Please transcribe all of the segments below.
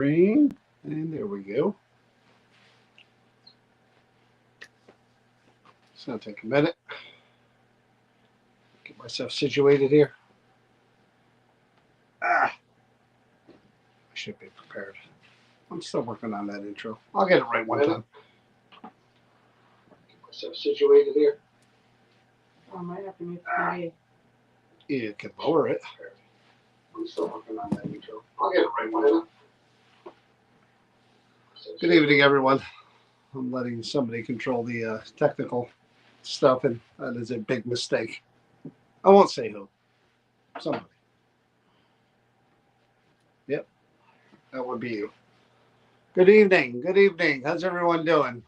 Screen, and there we go. It's gonna take a minute. Get myself situated here. I should be prepared. I'm still working on that intro. I'll get it right one time. Get myself situated here. I might have to mute the TV. You can lower it. I'm still working on that intro. I'll get it right one time. Good evening, everyone. I'm letting somebody control the technical stuff, and that is a big mistake. I won't say who. Somebody. Yep, that would be you. Good evening. Good evening. How's everyone doing?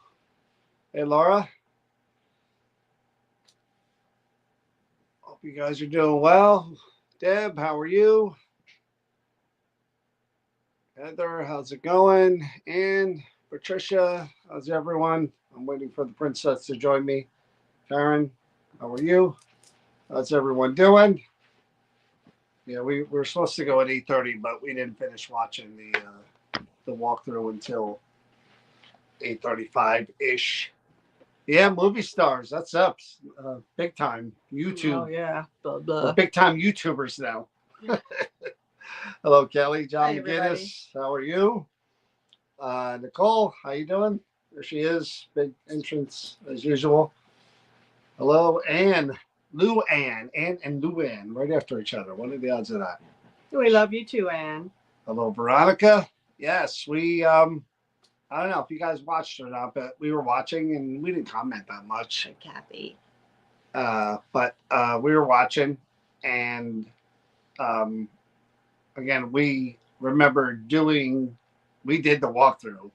Hey, Laura. Hope you guys are doing well. Deb, how are you? Heather, how's it going? And Patricia, how's everyone? I'm waiting for the princess to join me. Karen, how are you? How's everyone doing? Yeah, we were supposed to go at 8:30, but we didn't finish watching the walkthrough until 8:35-ish. Yeah, movie stars. That's up. Big time. YouTube. Oh, yeah. Blah, We're blah. big time YouTubers now. Hello, Kelly. John Hi, everybody. McGinnis. How are you? Nicole, how you doing? There she is. Big entrance as usual. Hello, Ann. Lou Ann. Ann and Lou Ann right after each other. What are the odds of that? We love you too, Anne. Hello, Veronica. Yes, we I don't know if you guys watched or not, but we were watching and we didn't comment that much. Kathy. But we were watching, and again, we remember we did the walkthrough,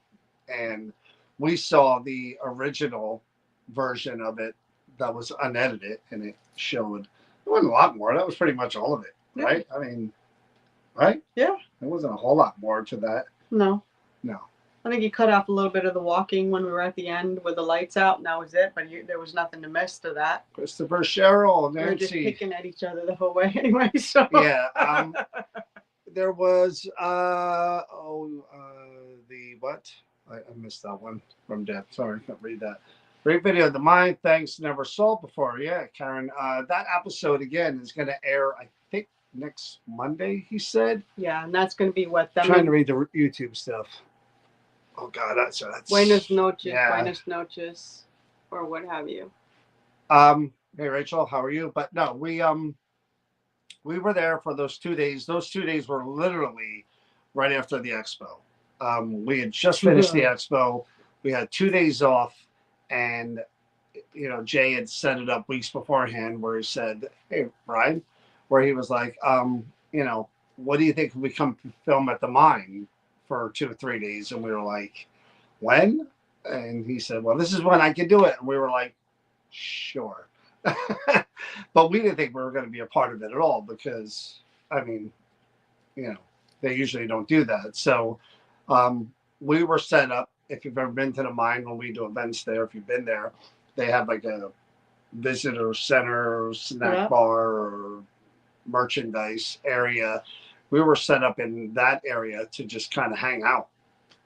and we saw the original version of it that was unedited, and it showed there wasn't a lot more. That was pretty much all of it, right? I mean, right? Yeah. There wasn't a whole lot more to that. No. No. I think you cut off a little bit of the walking when we were at the end with the lights out, and that was it. But there was nothing to miss to that. Christopher, Cheryl, We were just Nancy. picking at each other the whole way anyway. So Yeah. There was the what? I missed that one from Deb. Sorry, I can't read that. Great video. The Mind Thanks Never Saw Before. Yeah, Karen. That episode again is going to air, I think, next Monday. He said. Yeah, and that's going to be what I'm trying to read the YouTube stuff. Oh God, that's Buenas noches, yeah. buenas noches, or what have you. Hey Rachel, how are you? But no, we were there for those 2 days. Those 2 days were literally right after the expo. We had just finished the expo. We had 2 days off, and Jay had set it up weeks beforehand where he said, "Hey, Brian," where he was like, what do you think if we come film at the mine for 2 or 3 days? And we were like, when? And he said, well, this is when I can do it. And we were like, sure. But we didn't think we were going to be a part of it at all because, I mean, they usually don't do that. So we were set up. If you've ever been to the mine, when we do events there, if you've been there, they have like a visitor center, snack bar, or merchandise area. We were set up in that area to just kind of hang out.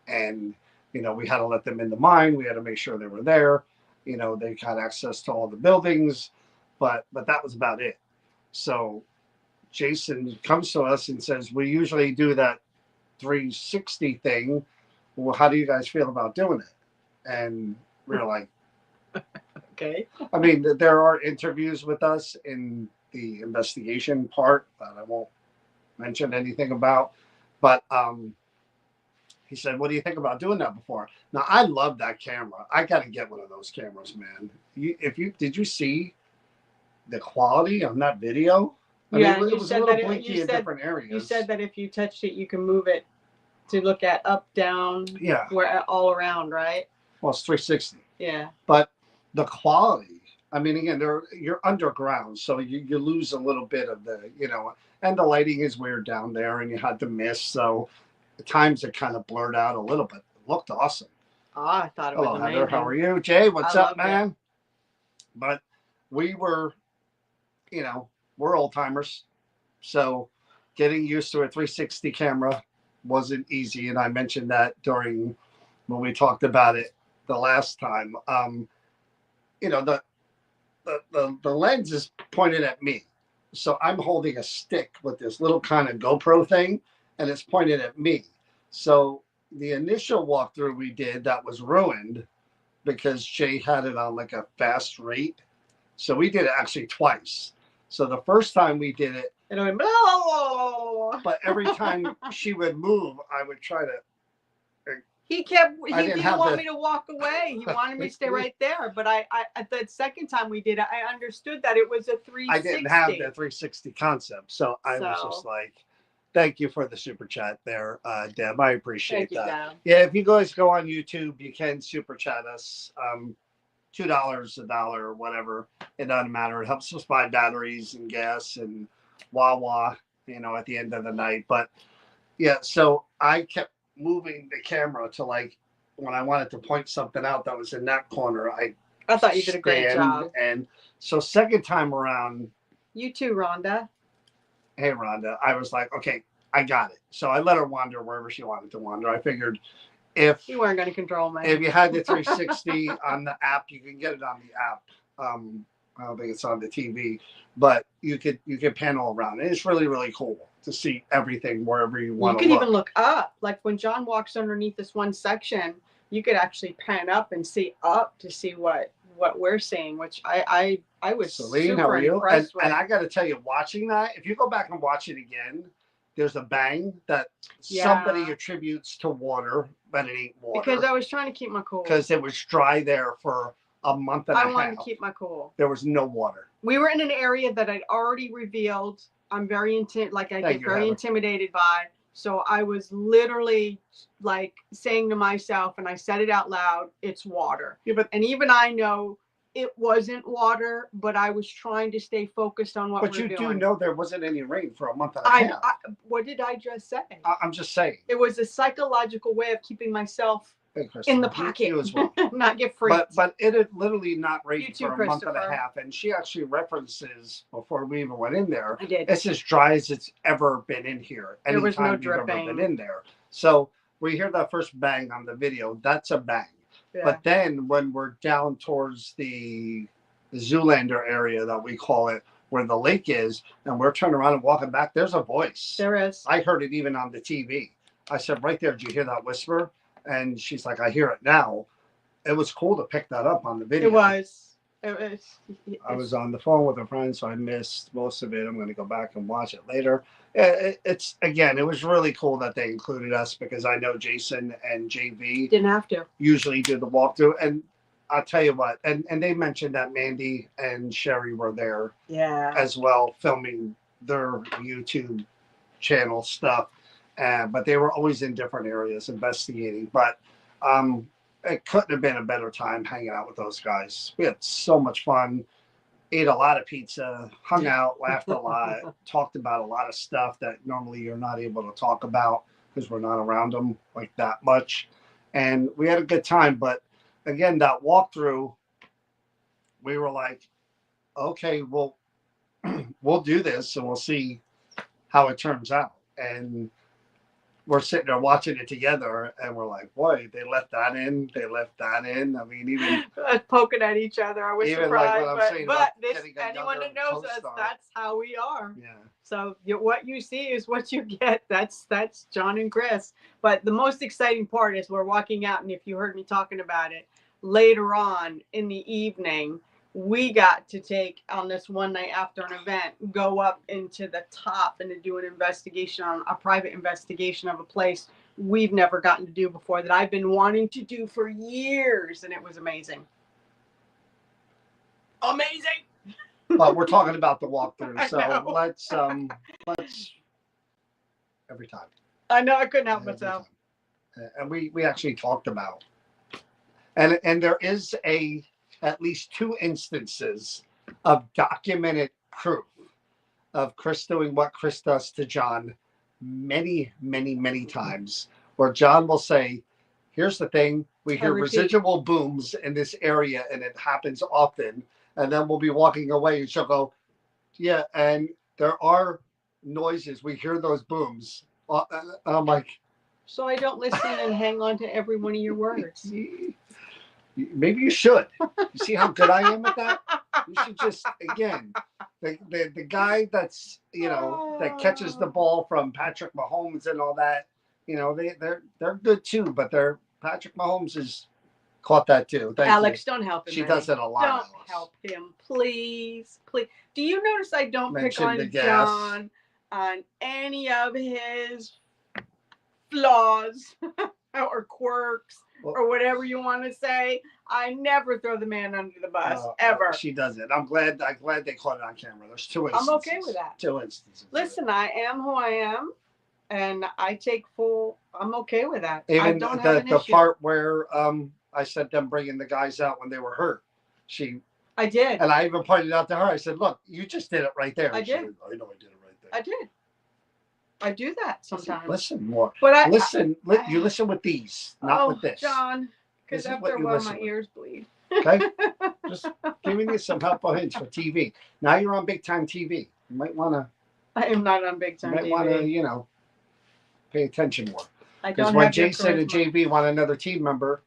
And, we had to let them in the mine. We had to make sure they were there. They got access to all the buildings, but that was about it. So Jason comes to us and says, we usually do that 360 thing. Well, how do you guys feel about doing it? And we're like, okay. I mean, there are interviews with us in the investigation part that I won't mention anything about, but he said, what do you think about doing that before? Now, I love that camera. I got to get one of those cameras, man. Did you see the quality on that video? Yeah, it was a little blinky in different areas. You said that if you touched it, you can move it to look at up, down, yeah, all around, right? Well, it's 360. Yeah. But the quality, I mean, again, you're underground, so you lose a little bit of the, and the lighting is weird down there, and you had the mist, so at times it kind of blurred out a little bit. It looked awesome. Oh, I thought it was amazing. Heather, how are you? Jay, what's up, man? It. But we were, we're old timers, so getting used to a 360 camera wasn't easy, and I mentioned that during when we talked about it the last time. You know, the lens is pointed at me, so I'm holding a stick with this little kind of GoPro thing, and it's pointed at me. So the initial walkthrough we did that was ruined because Jay had it on like a fast rate. So we did it actually twice. So the first time we did it, And I went, blah. but every time she would move, I would try to. He didn't want me to walk away. He wanted me to stay right there. But I at the second time we did it, I understood that it was a 360. I didn't have the 360 concept. So I was just like, thank you for the super chat there, Deb. I appreciate that. Deb. Yeah, if you guys go on YouTube, you can super chat us. $2, $1, or whatever. It doesn't matter. It helps us buy batteries and gas and Wawa, you know, at the end of the night. But yeah, so I kept moving the camera to like when I wanted to point something out that was in that corner. I thought you did a great job. And so second time around, you too, Rhonda. Hey, Rhonda. I was like, okay, I got it. So I let her wander wherever she wanted to wander. I figured if you weren't going to control me, if you had the 360 on the app, you can get it on the app. I don't think it's on the TV, but you could panel around. And it's really, really cool to see everything wherever you want to look. You can even look up. Like when John walks underneath this one section, you could actually pan up and see up to see what we're seeing, which I was Celine, super how are you? impressed with. And I got to tell you, watching that, if you go back and watch it again, there's a bang that somebody attributes to water, but it ain't water. Because I was trying to keep my cool. Because it was dry there for a month and a half. I wanted to keep my cool. There was no water. We were in an area that I'd already revealed. I'm very intimidated by. So I was literally like saying to myself, and I said it out loud, it's water. Yeah, and even I know it wasn't water, but I was trying to stay focused on what we're doing. But you do know there wasn't any rain for a month and a half. What did I just say? I'm just saying. It was a psychological way of keeping myself in the pocket, you as well. not get freaked. But it had literally not rained for a month and Christopher. a half, and she actually references before we even went in there. I did. It's as dry as it's ever been in here. There was no Anytime you've ever dripping. been in there. So we hear that first bang on the video. That's a bang. Yeah. But then when we're down towards the Zoolander area that we call it, where the lake is, and we're turning around and walking back, there's a voice. There is. I heard it even on the TV. I said, right there, did you hear that whisper? And she's like, I hear it now. It was cool to pick that up on the video. It was. I was on the phone with a friend, so I missed most of it. I'm going to go back and watch it later. It's again, it was really cool that they included us because I know Jason and JV didn't have to usually do the walkthrough. And I'll tell you what, and they mentioned that Mandy and Sherry were there as well, filming their YouTube channel stuff. But they were always in different areas investigating. But it couldn't have been a better time hanging out with those guys. We had so much fun, ate a lot of pizza, hung out, laughed a lot, talked about a lot of stuff that normally you're not able to talk about because we're not around them like that much. And we had a good time. But again, that walkthrough, we were like, okay, well, we'll do this and we'll see how it turns out. And we're sitting there watching it together and we're like, boy, they left that in. They left that in. I mean, even poking at each other. I was surprised. Like but anyone that knows us, that's how we are. Yeah. So what you see is what you get. That's John and Chris. But the most exciting part is we're walking out, and if you heard me talking about it, later on in the evening, we got to take on this one night after an event, go up into the top and to do an investigation on a private investigation of a place we've never gotten to do before that I've been wanting to do for years. And it was amazing. Amazing. But we're talking about the walkthrough. So let's every time. I know, I couldn't help myself. And we actually talked about, and there is at least 2 instances of documented proof of Chris doing what Chris does to John many, many, many times, where John will say, here's the thing, we hear residual booms in this area and it happens often. And then we'll be walking away and she'll go, and there are noises. We hear those booms. I'm like, so I don't listen and hang on to every one of your words. Maybe you should. You see how good I am at that? You should just, again, the guy that's, that catches the ball from Patrick Mahomes and all that, they're good too, but Patrick Mahomes has caught that too. Thank Alex, you. don't help him. She does it a lot. Don't Alice. help him, please, please. Do you notice I don't Mention the pick on gas. John on any of his flaws or quirks or whatever you want to say? I never throw the man under the bus ever. She does it. I'm glad they caught it on camera. There's 2 instances. I'm okay with that. 2 instances. Listen, I am who I am, and I take full. I'm okay with that. Even I don't have an the issue. part where I said them bringing the guys out when they were hurt. I did. And I even pointed out to her. I said, "Look, you just did it right there." I did. Said, I know I did it right there. I did. I do that sometimes. Listen more. But you listen with these, not with this. John, because after a while my ears bleed. Okay, just giving you some helpful hints for TV. Now you're on big time TV. You might want to. I am not on big time TV. You might want to, pay attention more. Because when Jason and JB want another team member,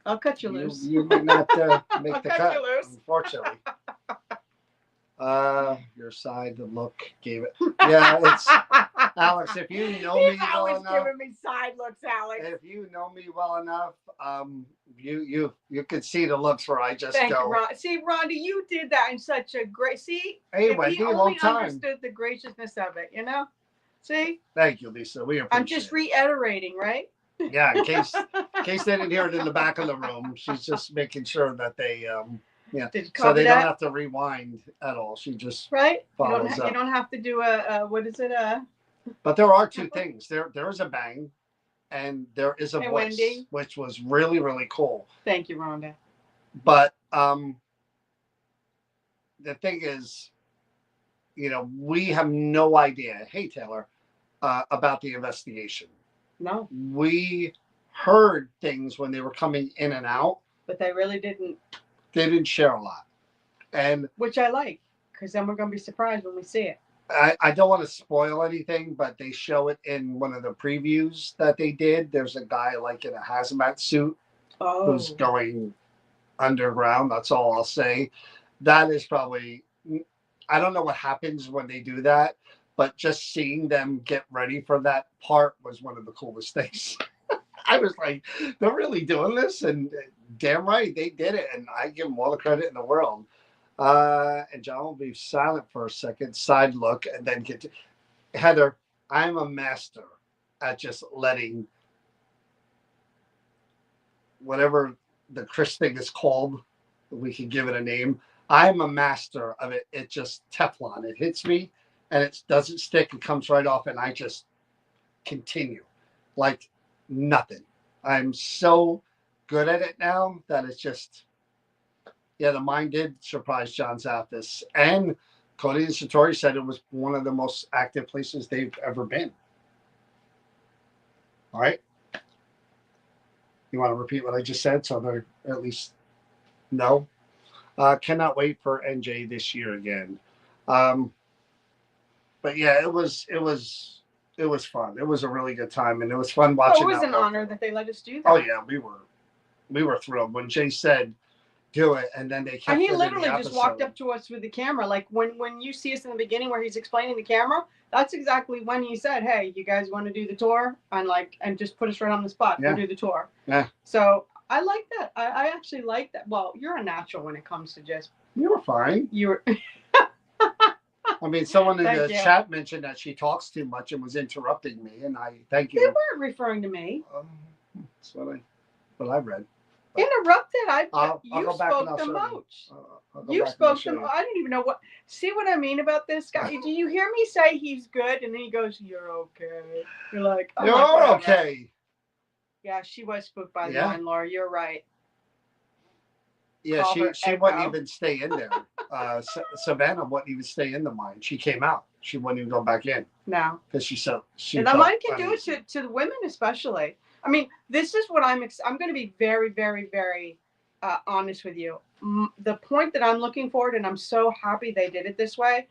I'll cut you loose. You might not make I'll the cut cut, you loose. unfortunately. Your side, the look gave it. Yeah, it's Alex. If you know me well enough, giving me side looks, Alex. If you know me well enough, you could see the looks where I just Thank go. you, Ron. See, Rhonda, you did that in such a great. See, hey, if Wendy, he long only time. understood the graciousness of it, See. Thank you, Lisa. We appreciate. I'm just reiterating, right? Yeah, in case they didn't hear it in the back of the room, she's just making sure that they so they don't have to rewind at all. She just follows up. You don't have to do a what is it? But there are 2 things. There is a bang, and there is a voice, Wendy. which was really, really cool. Thank you, Rhonda. But the thing is, we have no idea. Hey, Taylor, about the investigation. No. We heard things when they were coming in and out, but they really didn't. They didn't share a lot, and which I like, because then we're going to be surprised when we see it. I don't want to spoil anything, but they show it in one of the previews that they did. There's a guy like in a hazmat suit who's going underground. That's all I'll say. That is probably, I don't know what happens when they do that, but just seeing them get ready for that part was one of the coolest things. I was like, they're really doing this, and damn right they did it, and I give them all the credit in the world. And John will be silent for a second, side look, and then get to Heather. I'm a master at just letting whatever the Chris thing is called, we can give it a name. I'm a master of it. It just Teflon. It hits me, and it doesn't stick. It comes right off, and I just continue like nothing. I'm so good at it now that it's just, the mind did surprise John Zaffis. And Cody and Satori said it was one of the most active places they've ever been. All right. You want to repeat what I just said so they're at least know? Cannot wait for NJ this year again. But yeah, it was fun. It was a really good time, and it was fun watching. Oh, it was an honor that they let us do that. Oh yeah, we were thrilled when Jay said do it, and then they kept. And he literally just walked up to us with the camera, like when you see us in the beginning where he's explaining the camera. That's exactly when he said, "Hey, you guys want to do the tour?" And just put us right on the spot. Yeah. We'll do the tour. Yeah. So I like that. I actually like that. Well, you're a natural when it comes to just. You were fine. You were. I mean, someone in the chat mentioned that she talks too much and was interrupting me, and I thank you. They weren't referring to me. That's what I read. But interrupted. You spoke the most. You spoke the most. I didn't even know what. See what I mean about this guy? Do you hear me say he's good, and then he goes, "You're okay." You're like, oh, "You're okay." Yeah, she was spooked by the line, Laura. You're right. Yeah, she wouldn't even stay in there. Savannah wouldn't even stay in the mine. She came out. She wouldn't even go back in. No, because she and the mine can do it to the women especially. I mean, this is what I'm going to be very, very, very honest with you. The point that I'm looking forward, and I'm so happy they did it this way.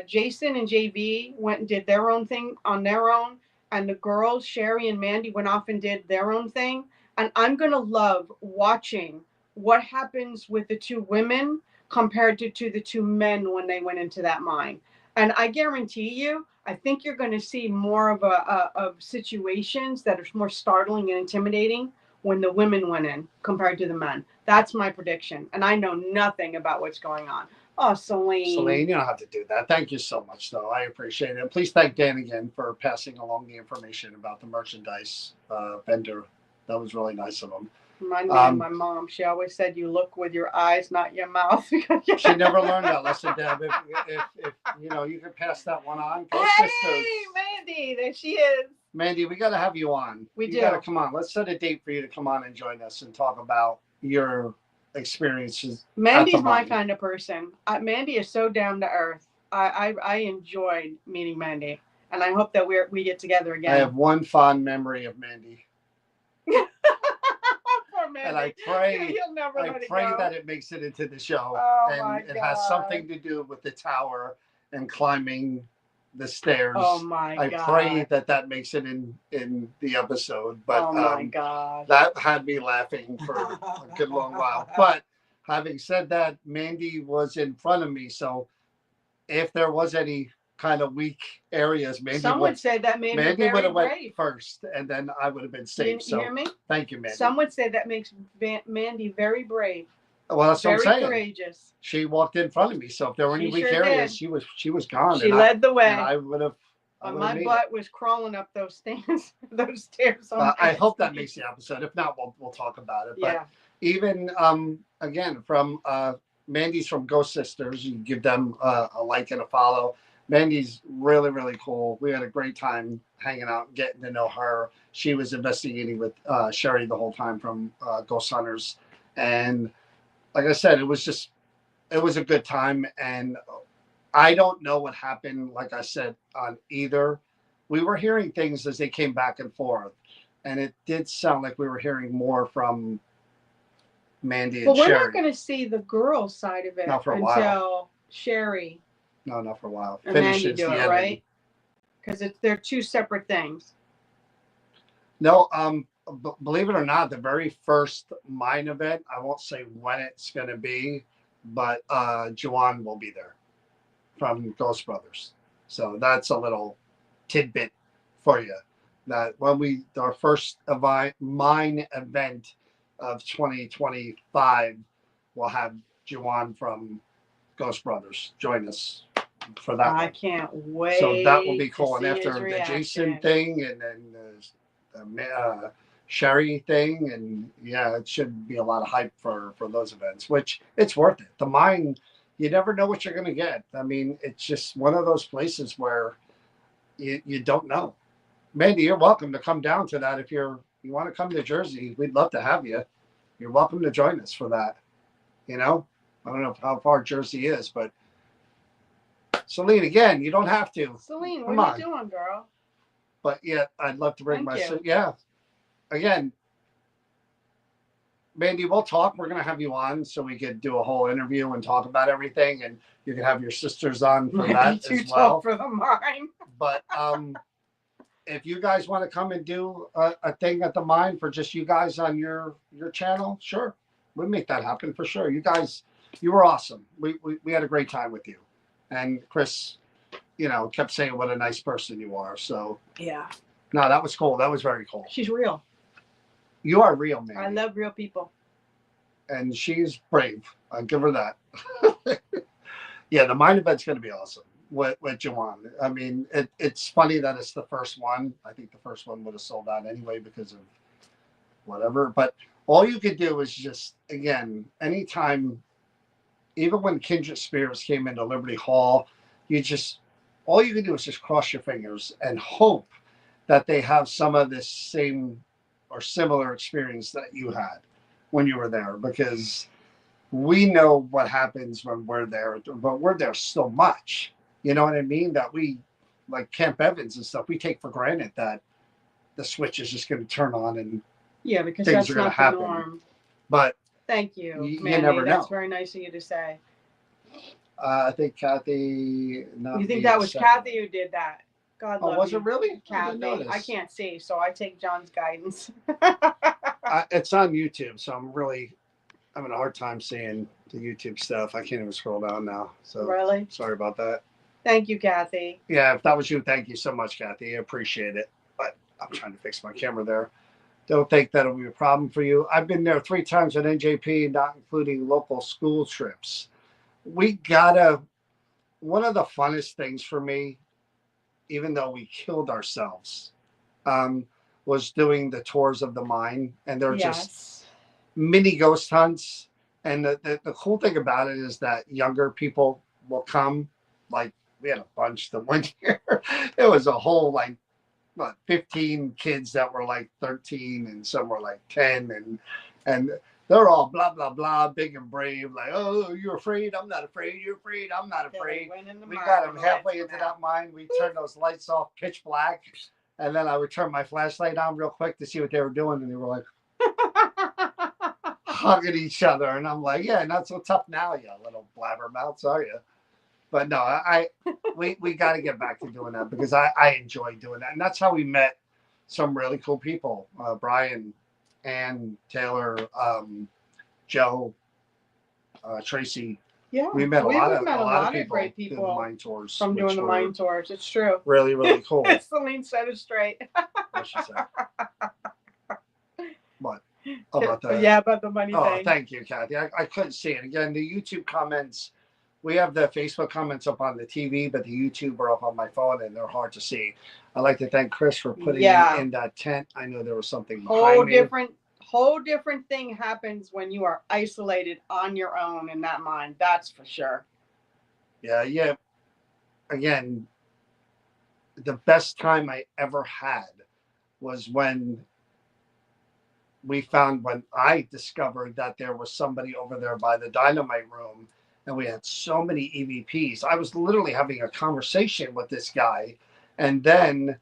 Jason and JV went and did their own thing on their own, and the girls, Sherry and Mandy, went off and did their own thing. And I'm going to love watching what happens with the two women compared to the two men when they went into that mine. And I guarantee you, I think you're going to see more of situations that are more startling and intimidating when the women went in compared to the men. That's my prediction. And I know nothing about what's going on. Oh, Celine. Celine, you don't have to do that. Thank you so much, though. I appreciate it. And please thank Dan again for passing along the information about the merchandise vendor. That was really nice of him. Remind me of my mom. She always said, "You look with your eyes, not your mouth." She never learned that lesson, Deb. If you know, you can pass that one on. Go hey, sisters. Mandy, there she is. Mandy, we got to have you on. You got to come on. Let's set a date for you to come on and join us and talk about your experiences. Mandy's my kind of person. Mandy is so down to earth. I enjoyed meeting Mandy, and I hope that we get together again. I have one fond memory of Mandy. Poor Mandy. And I pray, that it makes it into the show. Oh, and it has something to do with the tower and climbing the stairs. Oh my God. I pray that makes it in the episode. But oh my God. That had me laughing for a good long while. But having said that, Mandy was in front of me. So if there was any kind of weak areas, some would say that made me very would have went brave first, and then I would have been safe. You hear me? Thank you, Mandy. Some would say that makes Mandy very brave. Well, that's what I'm saying. Very courageous. She walked in front of me, so if there were any weak areas, she was gone. She led the way. And I would have. My butt was crawling up those stairs. Those stairs. I hope that makes the episode. If not, we'll talk about it. But even again from Mandy's from Ghost Sisters. You give them a like and a follow. Mandy's really, really cool. We had a great time hanging out, getting to know her. She was investigating with Sherry the whole time from Ghost Hunters. And like I said, it was a good time. And I don't know what happened, like I said, on either. We were hearing things as they came back and forth. And it did sound like we were hearing more from Mandy and Sherry. But we're not going to see the girl side of it until Sherry. No, not for a while. And Mandy do it, right? Because they're two separate things. No, believe it or not, the very first mine event, I won't say when it's going to be, but Juwan will be there from Ghost Brothers. So that's a little tidbit for you. That when our first mine event of 2025, we'll have Juwan from Ghost Brothers join us for that. I can't wait. So that will be cool. And after the Jason thing, and then the Sherry thing, and it should be a lot of hype for those events. Which it's worth it. The mine, you never know what you're going to get. I mean, it's just one of those places where you don't know. Mandy, you're welcome to come down to that if you want to come to Jersey. We'd love to have you. You're welcome to join us for that. You know, I don't know how far Jersey is, but Celine, again, you don't have to. Celine, what are you doing, girl? But I'd love to bring again, Mandy, we'll talk. We're gonna have you on so we could do a whole interview and talk about everything, and you can have your sisters on for that as well. For the mine. But if you guys want to come and do a thing at the mine for just you guys on your channel, sure, we'll make that happen for sure. You guys, you were awesome. We had a great time with you. And Chris, kept saying what a nice person you are. So no, that was cool. That was very cool. She's real. You are real, man. I love real people. And she's brave. I'll give her that. The mine event's going to be awesome with Juwan. I mean, it's funny that it's the first one. I think the first one would have sold out anyway because of whatever. But all you could do is just, again, anytime, even when Kindred Spirits came into Liberty Hall, all you can do is just cross your fingers and hope that they have some of this same or similar experience that you had when you were there, because we know what happens when we're there, but we're there so much. You know what I mean? That we, like Camp Evans and stuff, we take for granted that the switch is just going to turn on and because things that's are going to not the happen. norm. But thank you, you Mandy. never know. That's very nice of you to say. I think Kathy. You think that was Kathy who did that? God Oh, love was you, it really? I didn't Kathy. notice. I can't see, so I take John's guidance. It's on YouTube, so I'm really having a hard time seeing the YouTube stuff. I can't even scroll down now. So Really? sorry about that. Thank you, Kathy. Yeah, if that was you, thank you so much, Kathy. I appreciate it. But I'm trying to fix my camera there. Don't think that'll be a problem for you. I've been there 3 times at NJP, not including local school trips. We gotta, one of the funnest things for me, even though we killed ourselves, was doing the tours of the mine. And they're just mini ghost hunts. And the cool thing about it is that younger people will come. Like, we had a bunch that went here. It was a whole, like, what, 15 kids that were like 13 and some were like 10, and they're all blah blah blah, big and brave, like, oh, you're afraid, I'm not afraid, you're afraid, I'm not afraid. We got them halfway into that mine. We turned those lights off pitch black, and then I would turn my flashlight on real quick to see what they were doing, and they were like hugging each other, and I'm like, yeah, not so tough now, you little blabbermouths, are you? But no, we got to get back to doing that, because I enjoy doing that. And that's how we met some really cool people. Brian, Ann, Taylor, Joe, Tracy. Yeah, we met a lot of people great people doing the mine tours. From doing the mine tours. It's true. Really, really cool. Celine said it straight. What she said. What? About that? Yeah, about the money thing. Oh, thank you, Kathy. I couldn't see it. Again, the YouTube comments. We have the Facebook comments up on the TV, but the YouTube are up on my phone, and they're hard to see. I'd like to thank Chris for putting me in that tent. I know there was something behind me. Whole different thing happens when you are isolated on your own in that mine. That's for sure. Yeah. Again, the best time I ever had was when I discovered that there was somebody over there by the dynamite room. And we had so many EVPs. I was literally having a conversation with this guy. And then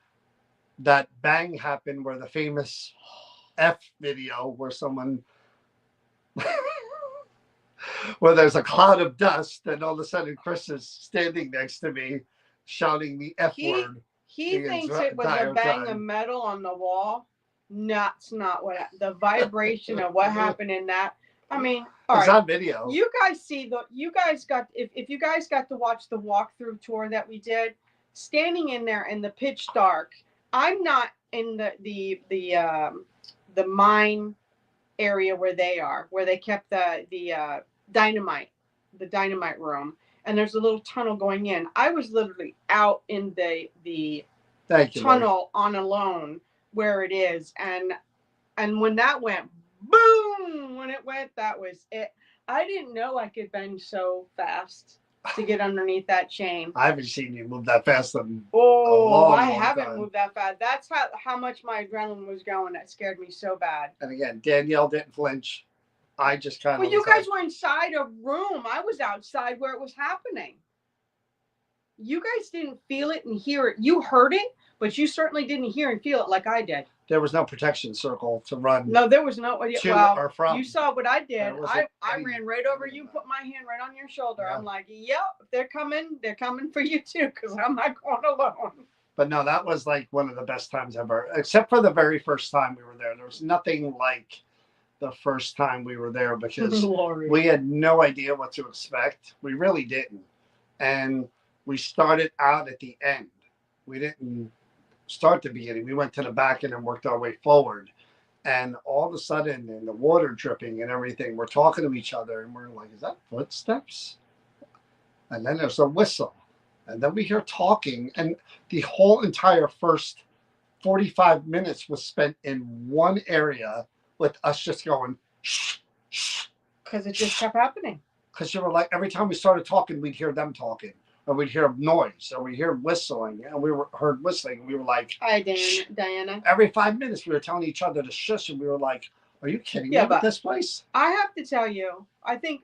that bang happened, where the famous F video, where someone, where there's a cloud of dust, and all of a sudden Chris is standing next to me shouting the F word. He thinks it was a bang of metal on the wall. That's not what the vibration of what happened in that. I mean, it's on video. You guys got if you guys got to watch the walkthrough tour that we did, standing in there in the pitch dark. I'm not in the mine area where they kept the dynamite room, and there's a little tunnel going in. I was literally out in the tunnel on alone where it is, and when that went boom, when it went, that was it. I didn't know I could bend so fast to get underneath that chain. I haven't seen you move that fast in I haven't moved that fast. That's how much my adrenaline was going. That scared me so bad. And again, Danielle didn't flinch. I just kind of. Well, you guys were inside a room. I was outside where it was happening. You guys didn't feel it and hear it. You heard it, but you certainly didn't hear and feel it like I did. There was no protection circle to run. No, there was no. To or from. You saw what I did. I ran right over you, put my hand right on your shoulder. Yeah. I'm like, yep, they're coming for you too, because I'm not going alone. But no, that was like one of the best times ever, except for the very first time we were there. There was nothing like the first time we were there, because we had no idea what to expect. We really didn't. And we started out at the end. We didn't start the beginning. We went to the back and then worked our way forward. And all of a sudden, and the water dripping and everything, we're talking to each other, and we're like, is that footsteps? And then there's a whistle. And then we hear talking, and the whole entire first 45 minutes was spent in one area with us just going, shh, shh. Because it just kept happening. Because you were like, every time we started talking, we'd hear them talking. Or we'd hear noise, or we'd hear whistling, and we heard whistling. And we were like, "Hi, Diana." Every 5 minutes, we were telling each other to shush, and we were like, "Are you kidding me with this place?" I have to tell you, I think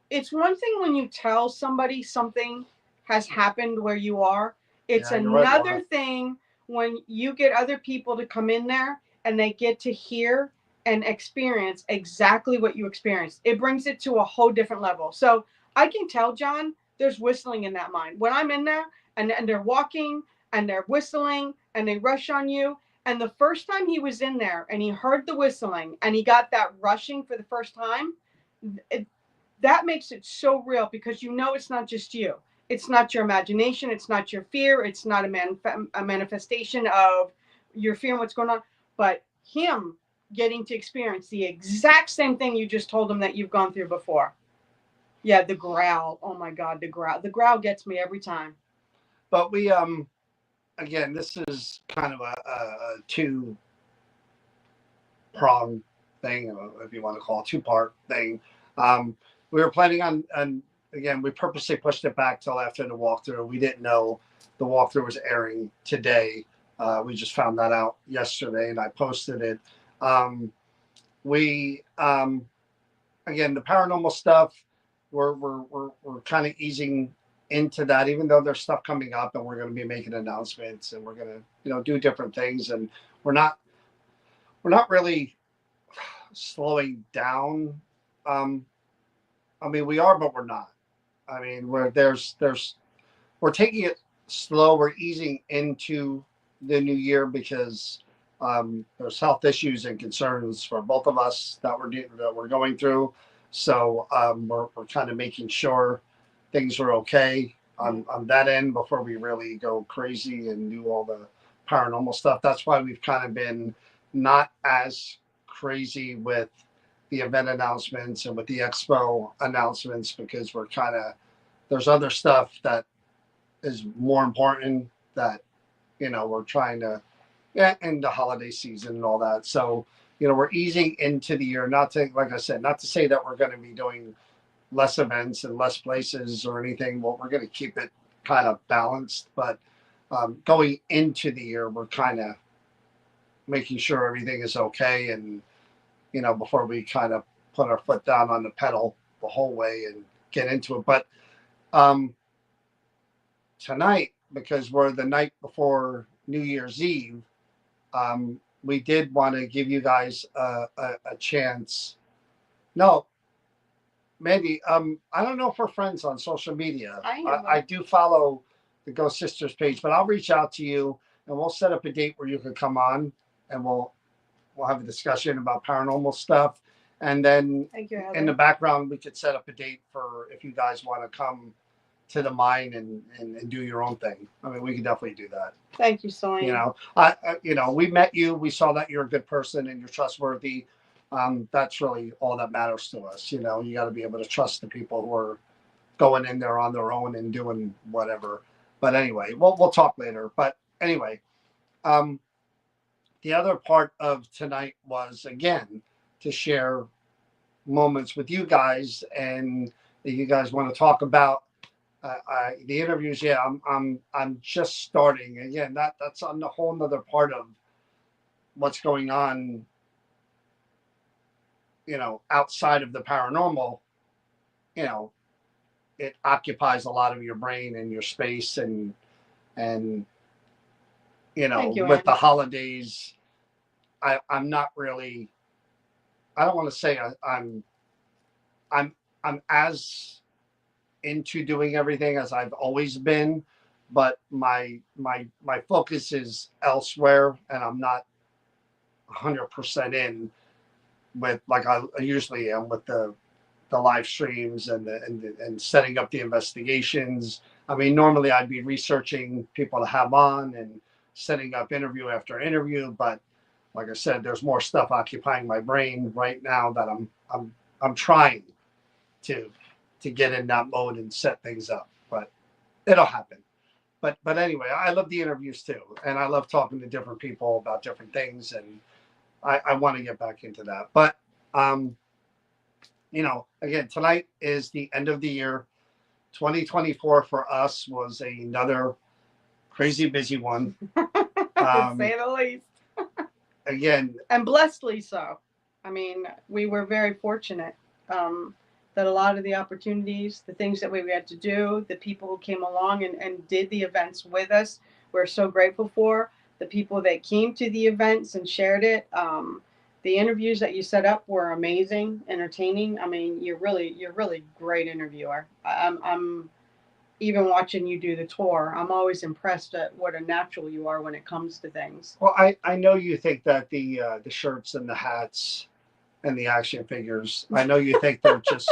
it's one thing when you tell somebody something has happened where you are. It's another thing when you get other people to come in there and they get to hear and experience exactly what you experienced. It brings it to a whole different level. So I can tell, John, there's whistling in that mine. When I'm in there and they're walking and they're whistling and they rush on you. And the first time he was in there and he heard the whistling and he got that rushing for the first time, it, that makes it so real, because you know it's not just you. It's not your imagination. It's not your fear. It's not a manifestation of your fear and what's going on, but him getting to experience the exact same thing you just told him that you've gone through before. Yeah, the growl. Oh my God, the growl. The growl gets me every time. But we again, this is kind of a two prong thing, if you want to call it two-part thing. We were planning on again, we purposely pushed it back till after the walkthrough. We didn't know the walkthrough was airing today. We just found that out yesterday, and I posted it. We again, the paranormal stuff, we're kind of easing into that, even though there's stuff coming up, and we're going to be making announcements, and we're going to do different things, and we're not really slowing down. I mean, we are, but we're not. I mean, we're taking it slow. We're easing into the new year because there's health issues and concerns for both of us that we're going through. So we're kind of making sure things are okay on that end before we really go crazy and do all the paranormal stuff. That's why we've kind of been not as crazy with the event announcements and with the expo announcements, because we're kind of, there's other stuff that is more important that we're trying to in the holiday season and all that. So we're easing into the year, not to, like I said, not to say that we're going to be doing less events and less places or anything. Well, we're going to keep it kind of balanced, but going into the year, we're kind of making sure everything is okay, and before we kind of put our foot down on the pedal the whole way and get into it. But tonight, because we're the night before New Year's Eve, we did want to give you guys a chance. No, maybe. I don't know if we're friends on social media. I do follow the Ghost Sisters page, but I'll reach out to you and we'll set up a date where you can come on, and we'll have a discussion about paranormal stuff. And then in the background, we could set up a date for if you guys want to come to the mine and do your own thing. I mean, we can definitely do that. Thank you, Celine. We met you. We saw that you're a good person and you're trustworthy. That's really all that matters to us. You got to be able to trust the people who are going in there on their own and doing whatever. But anyway, we'll talk later. But anyway, the other part of tonight was, again, to share moments with you guys, and that you guys want to talk about the interviews. Yeah, I'm just starting. Again, that's on the whole nother part of what's going on, outside of the paranormal. It occupies a lot of your brain and your space, and with the holidays, I'm not really, I don't want to say I'm as into doing everything as I've always been, but my focus is elsewhere, and I'm not 100% in with, like I usually am, with the live streams and setting up the investigations. I mean, normally I'd be researching people to have on and setting up interview after interview, but like I said, there's more stuff occupying my brain right now that I'm trying to get in that mode and set things up, but it'll happen. But anyway, I love the interviews too, and I love talking to different people about different things, and I want to get back into that. But again, tonight is the end of the year. 2024 for us was another crazy busy one. To say the least. Again, and blessedly so. I mean, we were very fortunate that a lot of the opportunities, the things that we had to do, the people who came along and did the events with us, we're so grateful for. The people that came to the events and shared it. The interviews that you set up were amazing, entertaining. I mean, you're really great interviewer. even watching you do the tour, I'm always impressed at what a natural you are when it comes to things. Well, I know you think that the shirts and the hats and the action figures, I know you think they're just,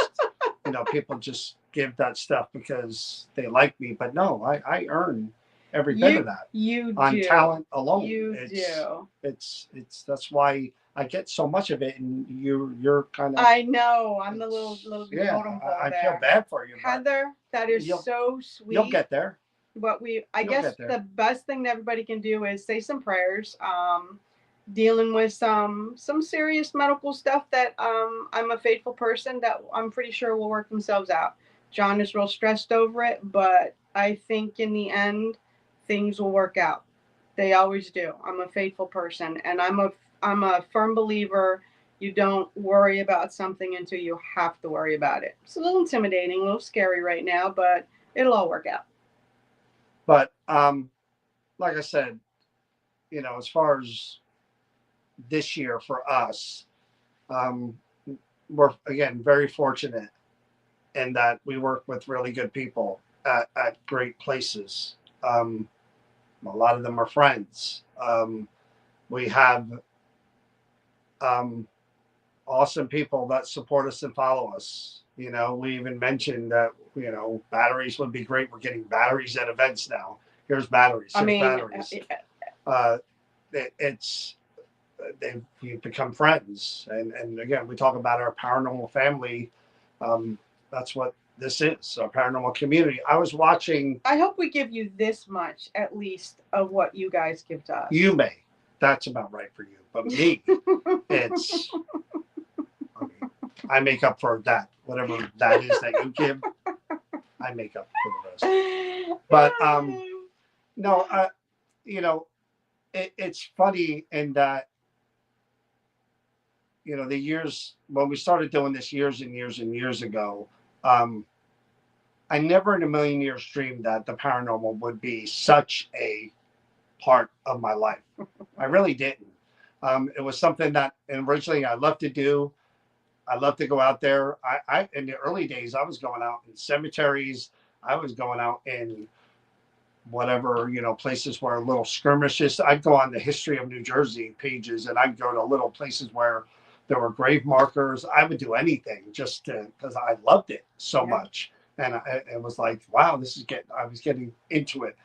people just give that stuff because they like me, but no, I earn every bit of that You on do. talent alone. You it's, do. It's that's why I get so much of it, and you're kind of. I know. I'm the little Yeah. totem pole I there. feel bad for you, Heather, that is so sweet. You'll get there. But I guess the best thing that everybody can do is say some prayers. Dealing with some serious medical stuff that I'm a faithful person that I'm pretty sure will work themselves out. John is real stressed over it, but I think in the end things will work out. They always do. I'm a faithful person, and I'm a firm believer. You don't worry about something until you have to worry about it. It's a little intimidating, a little scary right now, but it'll all work out. But like I said, as far as this year for us, we're again very fortunate in that we work with really good people at great places. A lot of them are friends. We have awesome people that support us and follow us. We even mentioned that, batteries would be great. We're getting batteries at events now. Here's batteries. Batteries. You've become friends. And again, we talk about our paranormal family. That's what this is, a paranormal community. I was watching. I hope we give you this much, at least, of what you guys give to us. You may. That's about right for you. But me, it's. I make up for that. Whatever that is that you give, I make up for the rest. But no, it's funny in that, the years when we started doing this years and years and years ago, I never in a million years dreamed that the paranormal would be such a part of my life. I really didn't. It was something that originally I loved to do. I love to go out there. I in the early days, I was going out in cemeteries. I was going out in whatever, places where little skirmishes. I'd go on the History of New Jersey pages, and I'd go to little places where there were grave markers. I would do anything just because I loved it so much. And it was like, wow, I was getting into it.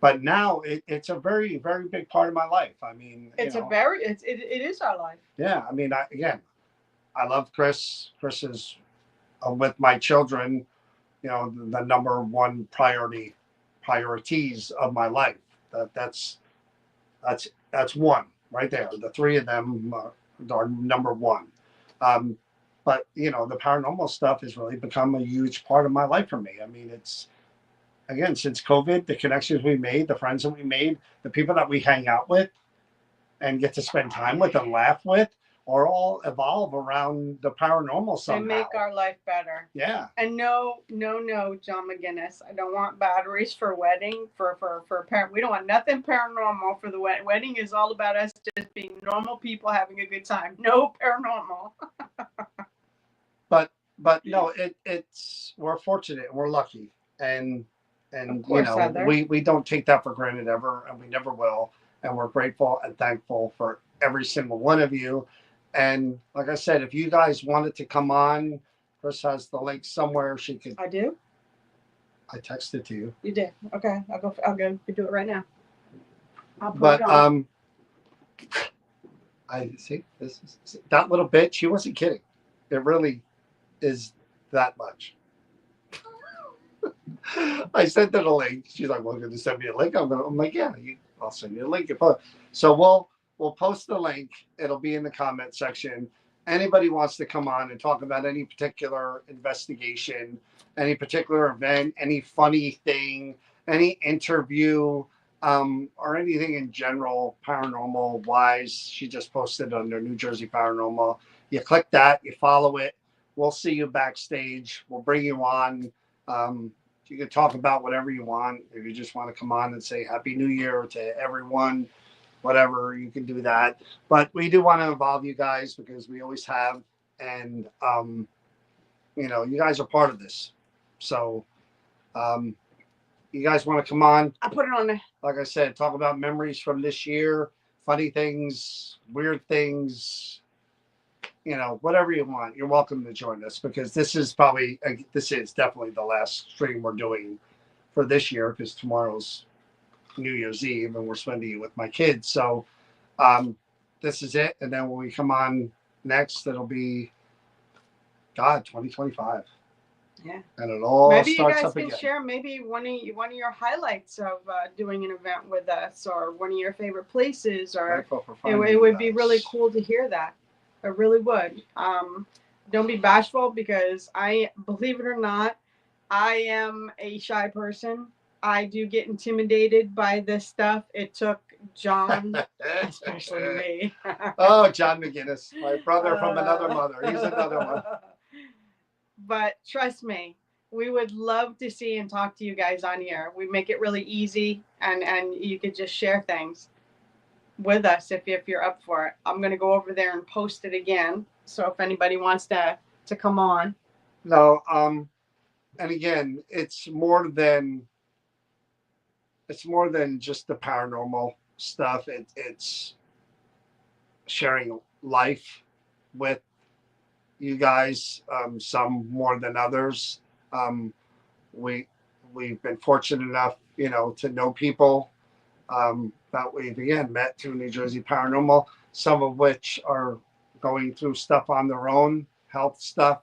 But now it's a very, very big part of my life. I mean, it is our life. Yeah. I mean, I love Chris. Chris is with my children, the number one priorities of my life. That's one right there. The three of them are number one. But the paranormal stuff has really become a huge part of my life for me. I mean, it's again, since COVID, the connections we made, the friends that we made, the people that we hang out with and get to spend time with and laugh with, or all evolve around the paranormal somehow. They make our life better. Yeah. And no, John McGinnis. I don't want batteries for wedding, for parent. We don't want nothing paranormal for the wedding. Wedding is all about us just being normal people having a good time. No paranormal. But no, it's we're fortunate and we're lucky. And of course, we don't take that for granted ever, and we never will. And we're grateful and thankful for every single one of you. And like I said, if you guys wanted to come on, Chris has the link somewhere. She could. I do. I texted to you. You did. Okay, I'll go do it right now. I'll put it on. I see that little bit. She wasn't kidding. It really is that much. I sent her the link. She's like, "Well, you're going to send me a link." I'm like, "Yeah, I'll send you a link." So we'll post the link. It'll be in the comment section. Anybody wants to come on and talk about any particular investigation, any particular event, any funny thing, any interview, or anything in general paranormal wise, she just posted under New Jersey Paranormal. You click that, you follow it. We'll see you backstage. We'll bring you on. You can talk about whatever you want. If you just want to come on and say Happy New Year to everyone, whatever, you can do that. But we do want to involve you guys because we always have. And, you guys are part of this. So you guys want to come on, I'll put it on there. like I said, talk about memories from this year, funny things, weird things, whatever you want, you're welcome to join us, because this is definitely the last stream we're doing for this year, because tomorrow's New Year's Eve and we're spending it with my kids. So this is it. And then when we come on next, it'll be 2025. Yeah. And it all maybe starts you guys up can again. share maybe one of your highlights of doing an event with us, or one of your favorite places, or it would be really cool to hear that. It really would. Don't be bashful, because believe it or not, I am a shy person. I do get intimidated by this stuff. It took John, especially me. Oh, John McGinnis, my brother from another mother. He's another one. But trust me, we would love to see and talk to you guys on here. We make it really easy, and you could just share things with us if you're up for it. I'm going to go over there and post it again. So if anybody wants to come on. No, and again, it's more than just the paranormal stuff. It's sharing life with you guys, some more than others. We've been fortunate enough, to know people that we've again met through New Jersey Paranormal, some of which are going through stuff on their own, health stuff,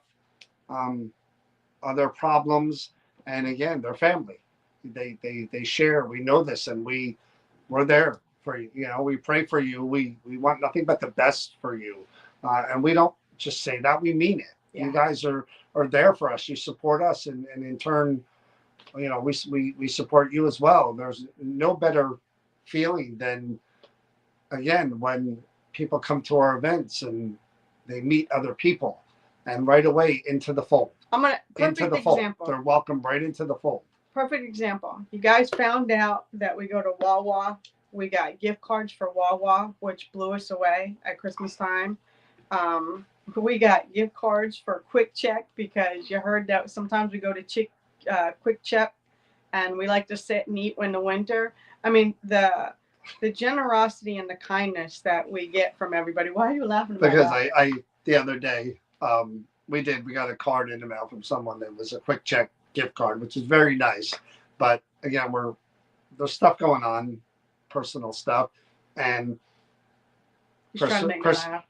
other problems, and again, their family. They share. We know this, and we're there for you. We pray for you. We want nothing but the best for you, and we don't just say that. We mean it. Yeah. You guys are there for us. You support us, and in turn, we support you as well. There's no better feeling than, again, when people come to our events and they meet other people, and right away into the fold. Perfect example. They're welcome right into the fold. Perfect example. You guys found out that we go to Wawa. We got gift cards for Wawa, which blew us away at Christmas time. We got gift cards for Quick Check, because you heard that sometimes we go to Quick Check, and we like to sit and eat in the winter. I mean, the generosity and the kindness that we get from everybody. Why are you laughing about that? Because I the other day, we got a card in the mail from someone that was a Quick Check gift card, which is very nice. But again, there's stuff going on, personal stuff, and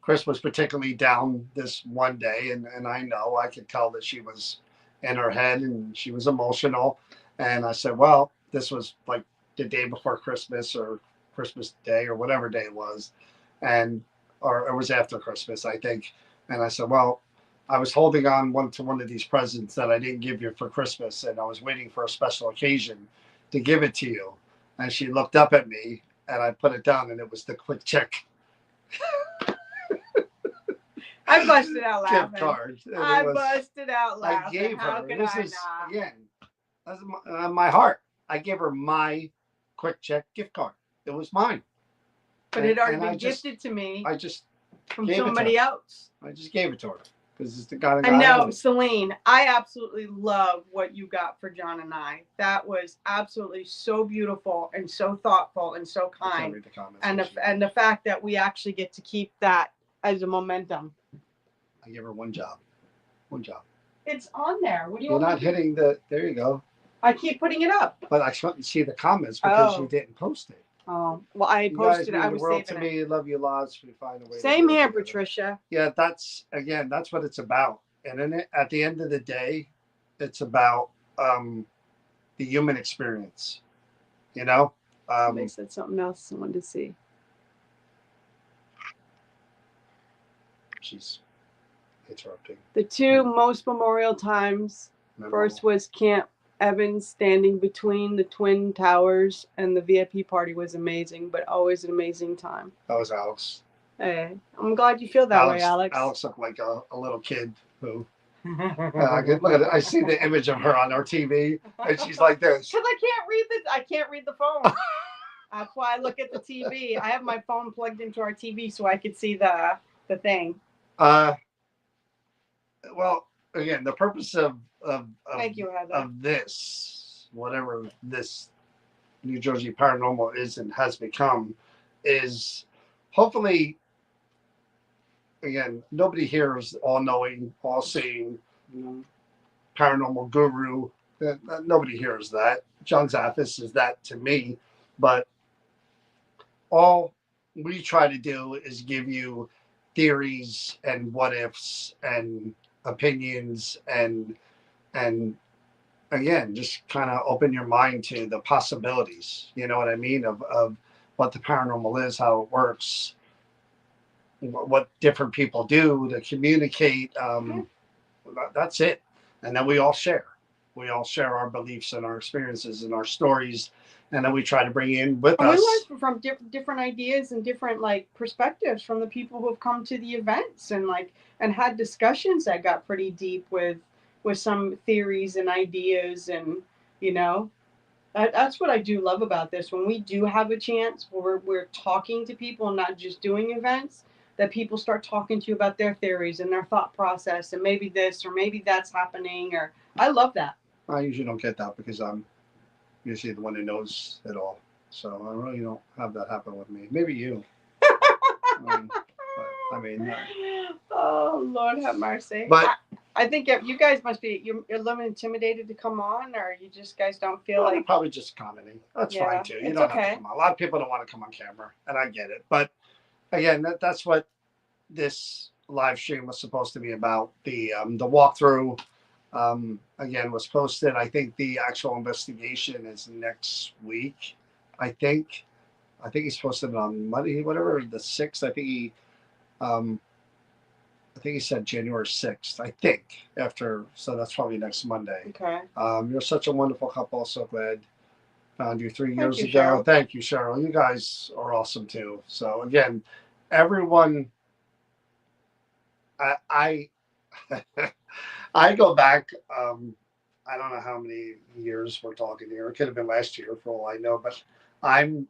Chris was particularly down this one day, and I could tell that she was in her head and she was emotional. And I said, well, this was like the day before Christmas, or Christmas Day, or whatever day it was, or it was after Christmas, I think. And I said, well, I was holding on to one of these presents that I didn't give you for Christmas, and I was waiting for a special occasion to give it to you. And she looked up at me, and I put it down, and it was the Quick Check. I busted out laughing. Gift card. Busted out laughing. I gave her. Again, that's my heart. I gave her my Quick Check gift card. It was mine. But it had already been gifted to me. From somebody else. I just gave it to her because it's the guy. I know, Celine. I absolutely love what you got for John and I. That was absolutely so beautiful and so thoughtful and so kind. And the fact that we actually get to keep that as a momentum. I gave her one job. It's on there. What do you You're not hitting the. There you go. I keep putting it up. But I couldn't see the comments because you didn't post it. Oh, well, I posted it. I was saving to me. Love you lots. We find a way. Same here, Patricia. Yeah, that's what it's about. And then at the end of the day, it's about the human experience. Somebody said something else I wanted to see. She's interrupting. The two most memorial times. First was Camp Evans standing between the Twin Towers, and the VIP party was amazing, but always an amazing time. That was Alex. Hey, I'm glad you feel that way, Alex. Alex looked like a little kid who. Look at it. I see the image of her on our TV, and she's like this. Because I can't read the phone. That's why I look at the TV. I have my phone plugged into our TV so I could see the thing. Well, again, the purpose of Thank you, Heather. of this whatever this New Jersey paranormal is and has become, is hopefully, again, nobody here is all knowing, all seeing, paranormal guru. Nobody here is that. John Zaffis is that to me, but all we try to do is give you theories and what ifs and opinions and again, just kind of open your mind to the possibilities, you know what I mean, of what the paranormal is, how it works, what different people do to communicate. That's it. And then we all share. We all share our beliefs and our experiences and our stories. And then we try to bring in with And us. we learn from different ideas and different like perspectives from the people who have come to the events and had discussions that got pretty deep with some theories and ideas, and that's what I do love about this. When we do have a chance where we're talking to people and not just doing events, that people start talking to you about their theories and their thought process, and maybe this or maybe that's happening, or I love that. I usually don't get that because I'm usually the one who knows it all. So I really don't have that happen with me. Maybe you. I mean oh, Lord have mercy. But I think you guys must be, you're a little intimidated to come on, or you just guys don't feel like. Probably just commenting. That's fine too. You don't have to come on. A lot of people don't want to come on camera, and I get it. But again, that's what this live stream was supposed to be about. The walkthrough, again, was posted. I think the actual investigation is next week. I think he's posted it on Monday, whatever, the 6th. I think he said January 6th, I think, so that's probably next Monday. Okay. You're such a wonderful couple. So glad found you 3 years ago. Cheryl. Thank you, Cheryl. You guys are awesome too. So again, everyone, I go back, I don't know how many years we're talking here. It could have been last year for all I know, but I'm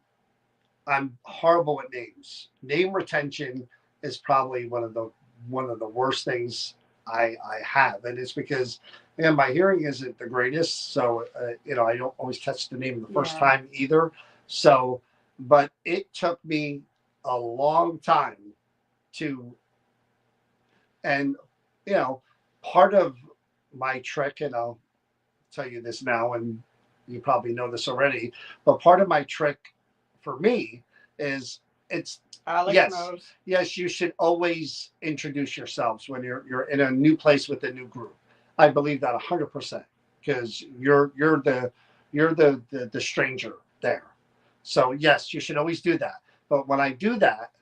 horrible at names. Name retention is probably one of the worst things I have, and it's because my hearing isn't the greatest, so I don't always catch the name the first time either. So, but it took me a long time to, and part of my trick, and I'll tell you this now, and you probably know this already, but part of my trick for me is Alex knows. Yes, you should always introduce yourselves when you're in a new place with a new group. I believe that 100% because you're the stranger there. So yes, you should always do that. But when I do that,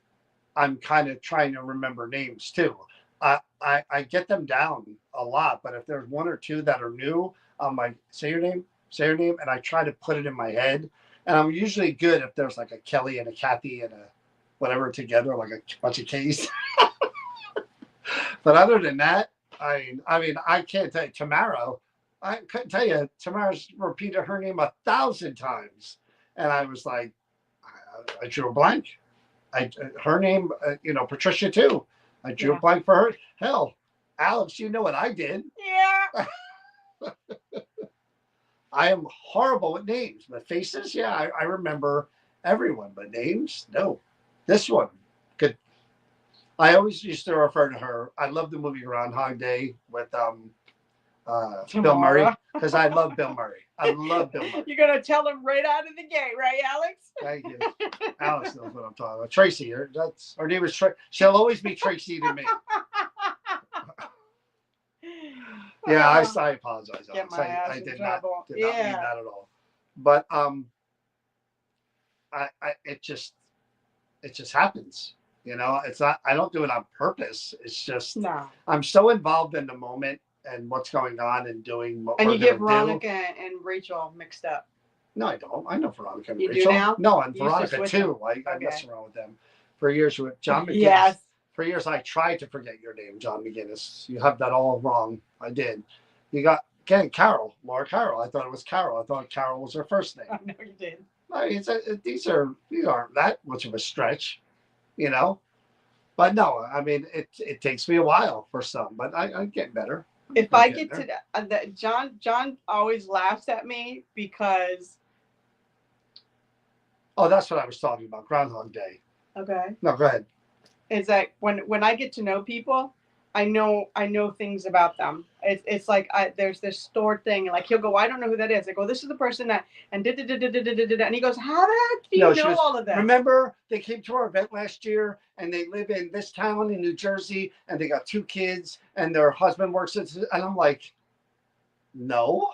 I'm kind of trying to remember names too. I get them down a lot, but if there's one or two that are new, I'm like, say your name, and I try to put it in my head. And I'm usually good if there's like a Kelly and a Kathy and a whatever together, like a bunch of K's. But other than that, I mean, I can't tell you. Tamara, I couldn't tell you. Tamara's repeated her name 1,000 times, and I was like, I drew a blank. Her name, Patricia too. I drew a blank for her. Hell, Alex, you know what I did? Yeah. I am horrible with names, but faces, I remember everyone, but names, no. This one, good. I always used to refer to her. I love the movie Groundhog Day with Bill Murray because I love Bill Murray. I love Bill Murray. You're gonna tell him right out of the gate, right, Alex? Thank you. Alex knows what I'm talking about. Tracy, her name is Tracy. She'll always be Tracy to me. Yeah, I apologize, Alex. I did not mean that at all. But it just happens. It's not, I don't do it on purpose. It's just I'm so involved in the moment and what's going on and doing what we're you get Veronica and Rachel mixed up. No, I don't. I know Veronica and Rachel. You do now? No, and you Veronica too. I mess around with them for years with John McGinnis. Yes. For years I tried to forget your name, John McGinnis. You have that all wrong. I did. You got Carol, Laura Carroll. I thought it was Carol. I thought Carol was her first name. I know you did. I mean, these aren't that much of a stretch, But no, I mean, it takes me a while for some, but I'm getting better. if I get to that, John always laughs at me because. Oh, that's what I was talking about. Groundhog Day. Okay. No, go ahead. Is that when I get to know people, I know things about them. It's like there's this stored thing, and like he'll go, I don't know who that is. I go, this is the person that, and and he goes, how the heck do you know all of this? Remember, they came to our event last year, and they live in this town in New Jersey, and they got 2 kids, and their husband works at, and I'm like, no.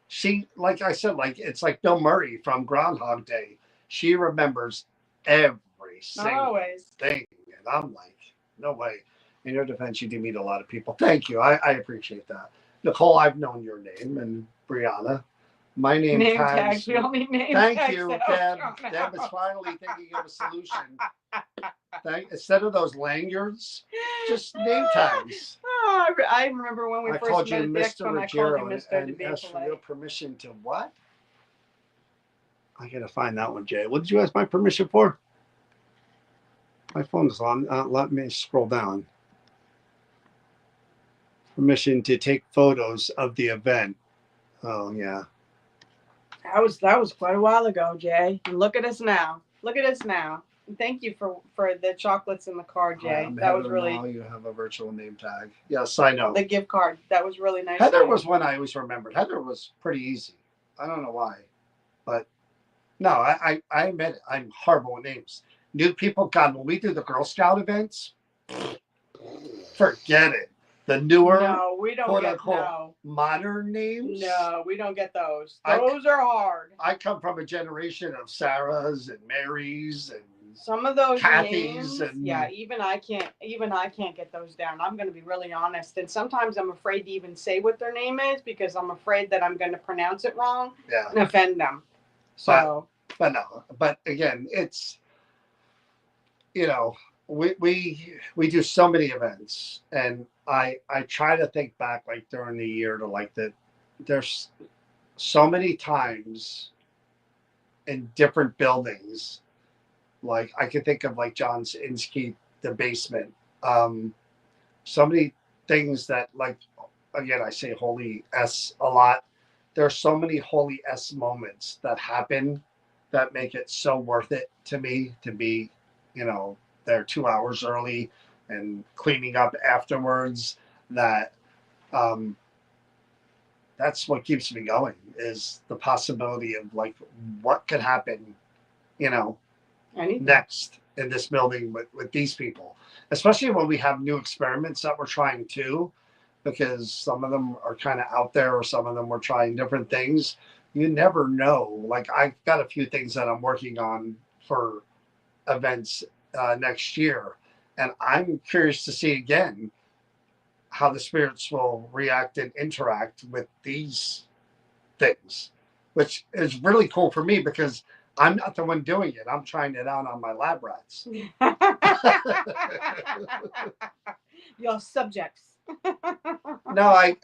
She, like I said, like it's like Bill Murray from Groundhog Day. She remembers every single thing, and I'm like, no way. In your defense, you do meet a lot of people. Thank you. I appreciate that. Nicole, I've known your name, and Brianna. My name tags. We only name Thank tags you, now. Deb. Deb is finally thinking of a solution. Instead of those lanyards, just name tags. Oh, I remember when we I first called met you at the Mr. expo, and I called you Ruggiero Mr. and to asked for be your permission to what? I gotta find that one, Jay. What did you ask my permission for? My phone is on. Let me scroll down. Permission to take photos of the event. Oh yeah. That was quite a while ago, Jay. And look at us now. Look at us now. And thank you for the chocolates in the car, Jay. That was really. Now you have a virtual name tag. Yes, I know. The gift card. That was really nice. Heather was one I always remembered. Heather was pretty easy. I don't know why, but no, I admit it. I'm horrible with names. New people, God, when we do the Girl Scout events, forget it. The newer, no, we don't quote get unquote, modern names. No, we don't get those. Those are hard. I come from a generation of Sarahs and Marys and some of those Kathy's names. And yeah, even I can't get those down. I'm going to be really honest. And sometimes I'm afraid to even say what their name is because I'm afraid that I'm going to pronounce it wrong and offend them. So, but again, it's, you know, we do so many events, and I try to think back like during the year to like that. There's so many times in different buildings. Like I could think of like John's Inskeep, the basement. So many things that, like, again, I say holy S a lot. There's so many holy S moments that happen that make it so worth it to me to be, you know, there 2 hours early and cleaning up afterwards. That's what keeps me going, is the possibility of like what could happen, you know, next in this building with these people, especially when we have new experiments that we're trying too, because some of them are kind of out there or some of them we're trying different things. You never know. Like I've got a few things that I'm working on for events next year, and I'm curious to see again how the spirits will react and interact with these things, which is really cool for me because I'm not the one doing it. I'm trying it out on my lab rats. Your subjects. No,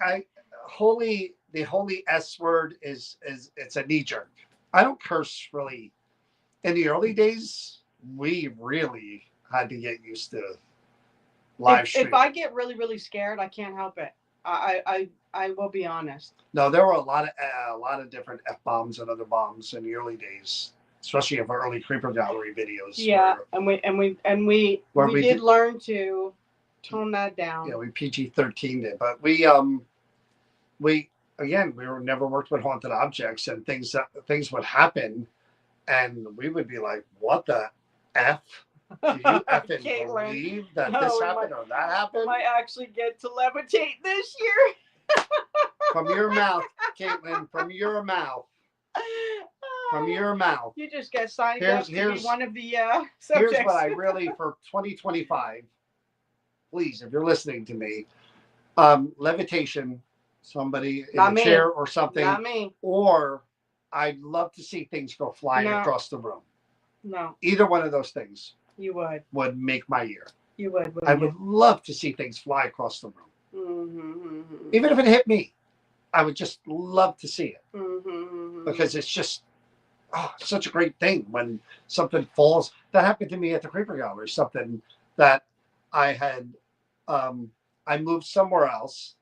the holy S word is it's a knee jerk. I don't curse really. In the early days, we really had to get used to live stream. If I get really, really scared, I can't help it. I will be honest. No, there were a lot of different F-bombs and other bombs in the early days, especially of our early Creeper Gallery videos. Yeah, and we did learn to tone that down. Yeah, we PG-13'd it, but we were never worked with haunted objects, and things would happen, and we would be like, "What the F? Do you effing believe that this happened or that happened?" Might actually get to levitate this year. From your mouth, Caitlin. From your mouth. From your mouth. You just get signed up to be one of the subjects. Here's what I really, for 2025, please, if you're listening to me, levitation, somebody in a chair or something. Not me. Or I'd love to see things go flying across the room. No. Either one of those things. You would. Would make my year. You would. I would love to see things fly across the room. Mm-hmm. Even if it hit me, I would just love to see it. Mm-hmm. Because it's just such a great thing when something falls. That happened to me at the Creeper Gallery. Something that I had I moved somewhere else,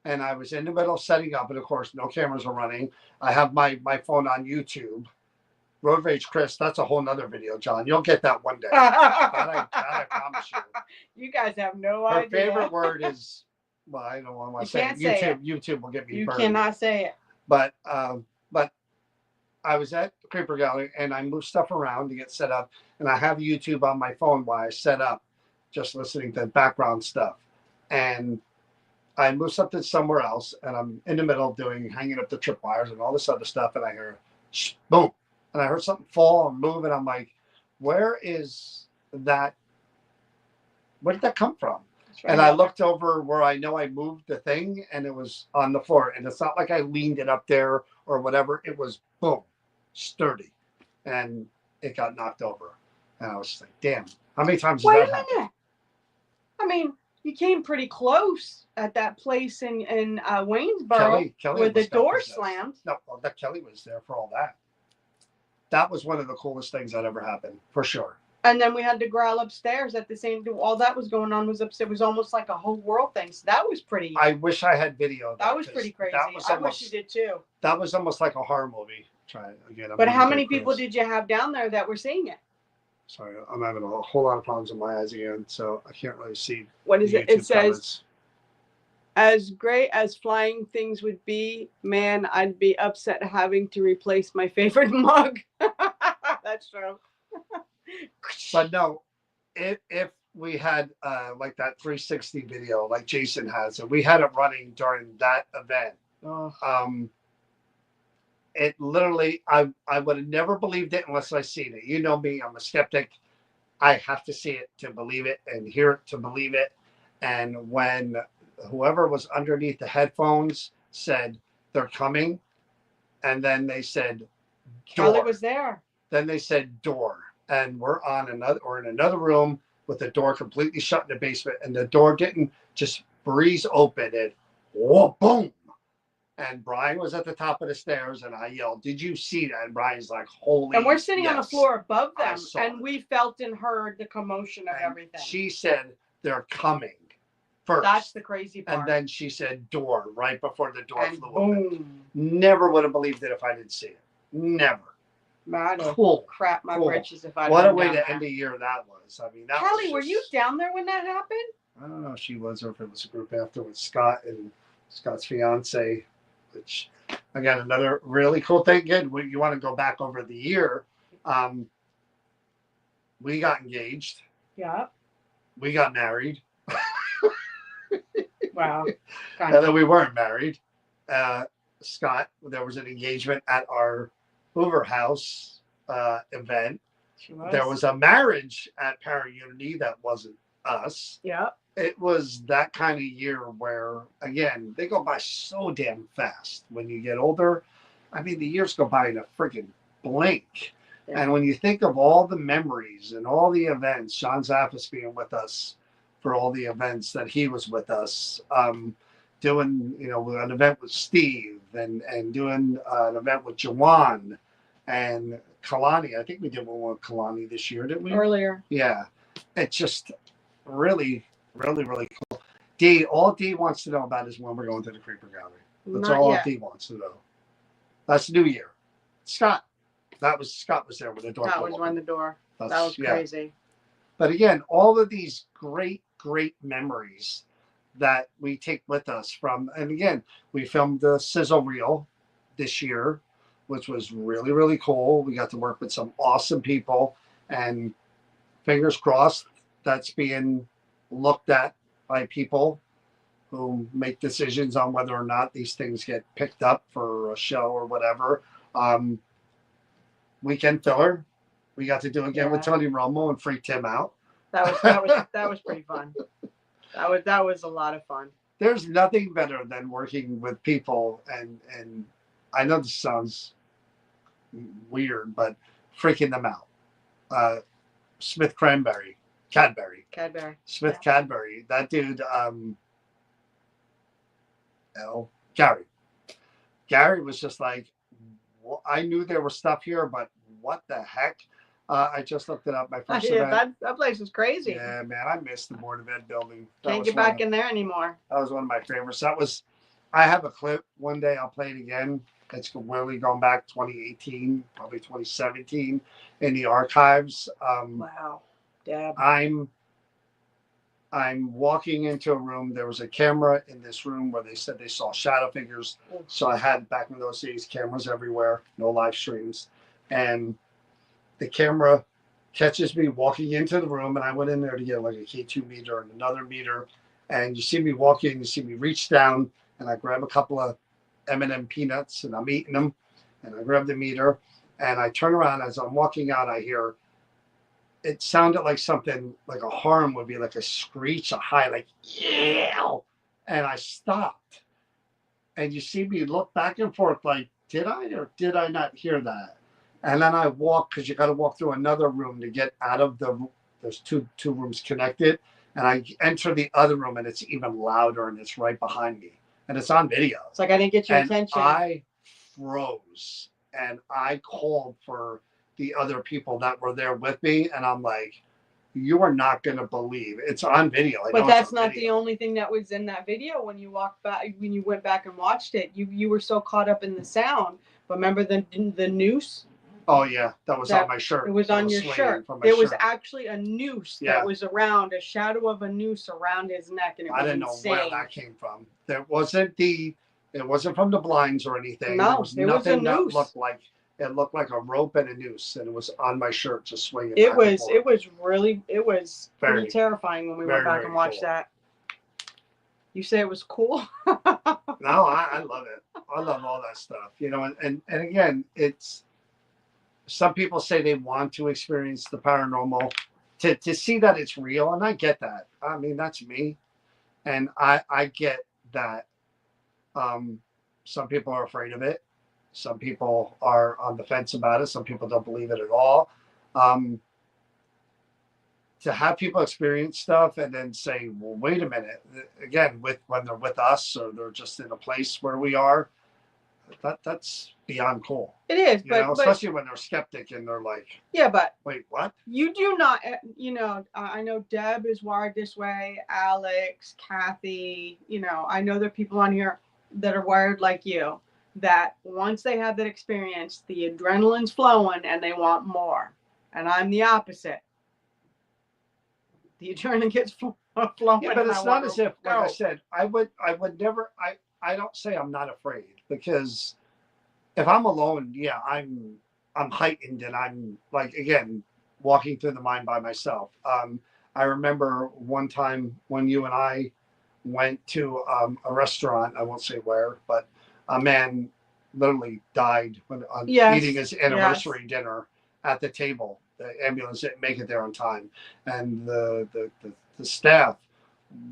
and I was in the middle of setting up, and of course, no cameras are running. I have my phone on YouTube. Road Rage Chris, that's a whole nother video, John. You'll get that one day. that I promise you. You guys have no Her idea. favorite word is, well, I don't want to say it. YouTube. YouTube will get me You burned. cannot say it. But I was at the Creeper Gallery, and I moved stuff around to get set up, and I have YouTube on my phone while I set up, just listening to background stuff. And I moved something somewhere else, and I'm in the middle of hanging up the tripwires and all this other stuff, and I hear boom, and I heard something fall and move, and I'm like, where is that? Where did that come from? Right. And I looked over where I know I moved the thing, and it was on the floor, and it's not like I leaned it up there or whatever. It was boom, sturdy, and it got knocked over, and I was just like, damn, how many times? Wait a minute. I mean, you came pretty close at that place in Waynesboro Kelly where the door slammed. No, that Kelly was there for all that. That was one of the coolest things that ever happened, for sure. And then we had to growl upstairs at the same time. All that was going on was upstairs. It was almost like a whole world thing. So that was pretty. I wish I had video of that. That was pretty crazy. I wish you did too. That was almost like a horror movie. Try again. But how many people did you have down there that were seeing it? Sorry, I'm having a whole lot of problems with my eyes again, so I can't really see. What is it? It says, as great as flying things would be, man, I'd be upset having to replace my favorite mug. That's true. But no, if we had like that 360 video like Jason has, and we had it running during that event, it literally, I would have never believed it unless I seen it. You know me, I'm a skeptic. I have to see it to believe it, and hear it to believe it. And when whoever was underneath the headphones said they're coming, and then they said door. Kelly was there. Then they said door, and we're in another room with the door completely shut in the basement, and the door didn't just breeze open. It whoa, boom. And Brian was at the top of the stairs, and I yelled, "Did you see that?" And Brian's like, "Holy!" And we're sitting on the floor above them, and we felt and heard the commotion of everything. She said they're coming first. That's the crazy part. And then she said door right before the door and flew boom. open. Never would have believed it if I didn't see it. Never. Man, cool. Crap my britches if I. What a way to end the year that was. I mean, that Kelly, was were you down there when that happened? I don't know if she was, or if it was a group after with Scott and Scott's fiance. Which, again, another really cool thing. Again, when you want to go back over the year, we got engaged. Yeah. We got married. Wow. And then we weren't married. Scott, there was an engagement at our Hoover House event. There was a marriage at Parent Unity that wasn't us. Yeah. It was that kind of year where, again, they go by so damn fast when you get older. I mean, the years go by in a freaking blink. Yeah. And when you think of all the memories and all the events, Sean Zaffis being with us for all the events that he was with us, doing, an event with Steve and doing an event with Jawan and Kalani. I think we did one with Kalani this year, didn't we? Earlier. Yeah. It's just really, really, really cool. D, all D wants to know about is when we're going to the Creeper Gallery. That's Not all yet. D wants to know. That's New Year. Scott was there when the door. That was when the door. That was crazy. But again, all of these great, great memories that we take with us from, and again, we filmed the sizzle reel this year, which was really, really cool. We got to work with some awesome people, and fingers crossed that's being looked at by people who make decisions on whether or not these things get picked up for a show or whatever. Weekend filler, we got to do again with Tony Romo and freaked him out. That was pretty fun. That was a lot of fun. There's nothing better than working with people, and I know this sounds weird, but freaking them out. Smith Cadbury. Smith Cadbury. That dude, Gary was just like, well, I knew there was stuff here, but what the heck? I just looked it up. My first Yeah, event. that place is crazy. Yeah, man, I missed the Board of Ed building. Can't get back in there anymore. That was one of my favorites. I have a clip. One day I'll play it again. It's really going back 2018, probably 2017 in the archives. Wow. Deb. I'm walking into a room. There was a camera in this room where they said they saw shadow figures. So I had, back in those days, cameras everywhere, no live streams. And the camera catches me walking into the room, and I went in there to get like a K2 meter and another meter. And you see me walk in, you see me reach down, and I grab a couple of M&M peanuts, and I'm eating them. And I grab the meter, and I turn around. As I'm walking out, I hear, it sounded like something, like a horn would be, like a screech, a high, like, yeah. And I stopped. And you see me look back and forth like, did I or did I not hear that? And then I walk, because you got to walk through another room to get out of there's two rooms connected. And I enter the other room, and it's even louder, and it's right behind me. And it's on video. It's like I didn't get your attention. I froze, and I called for the other people that were there with me, and I'm like, you are not going to believe it's on video. But that's not the only thing that was in that video. When you went back and watched it, you were so caught up in the sound. But remember the noose? Oh yeah, that was on my shirt. It was on your shirt. There was actually a noose that was around, a shadow of a noose around his neck, and it was I didn't know where that came from. It wasn't from the blinds or anything. No, there was nothing that looked like. It looked like a rope and a noose, and it was on my shirt, just swinging. It was pretty terrifying when we went back and watched that. You say it was cool? No, I love it. I love all that stuff. You know, and again, it's, some people say they want to experience the paranormal, to see that it's real, and I get that. I mean, that's me, and I get that. Some people are afraid of it. Some people are on the fence about it. Some people don't believe it at all. To have people experience stuff and then say, well, wait a minute, again, when they're with us or they're just in a place where we are, that's beyond cool. It is, but especially when they're skeptic and they're like, yeah, but wait, what? You do not, I know Deb is wired this way, Alex, Kathy, I know there are people on here that are wired like you, that once they have that experience, the adrenaline's flowing and they want more. And I'm the opposite. The adrenaline gets flowing. Yeah, but it's not as if, like I said, I would never, I don't say I'm not afraid, because if I'm alone, yeah, I'm heightened, and I'm like, again, walking through the mind by myself. I remember one time when you and I went to a restaurant, I won't say where, but a man literally died eating his anniversary dinner at the table. The ambulance didn't make it there on time, and the staff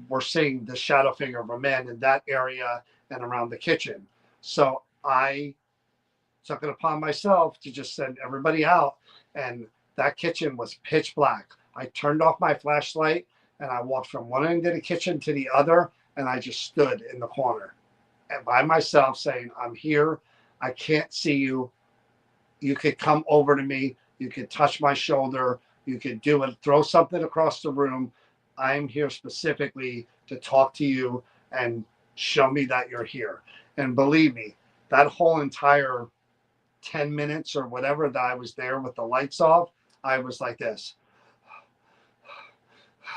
were seeing the shadow figure of a man in that area and around the kitchen. So I took it upon myself to just send everybody out, and that kitchen was pitch black. I turned off my flashlight, and I walked from one end of the kitchen to the other, and I just stood in the corner and by myself saying, I'm here. I can't see you. You could come over to me. You could touch my shoulder. You could do it, throw something across the room. I'm here specifically to talk to you and show me that you're here. And believe me, that whole entire 10 minutes or whatever that I was there with the lights off, I was like this.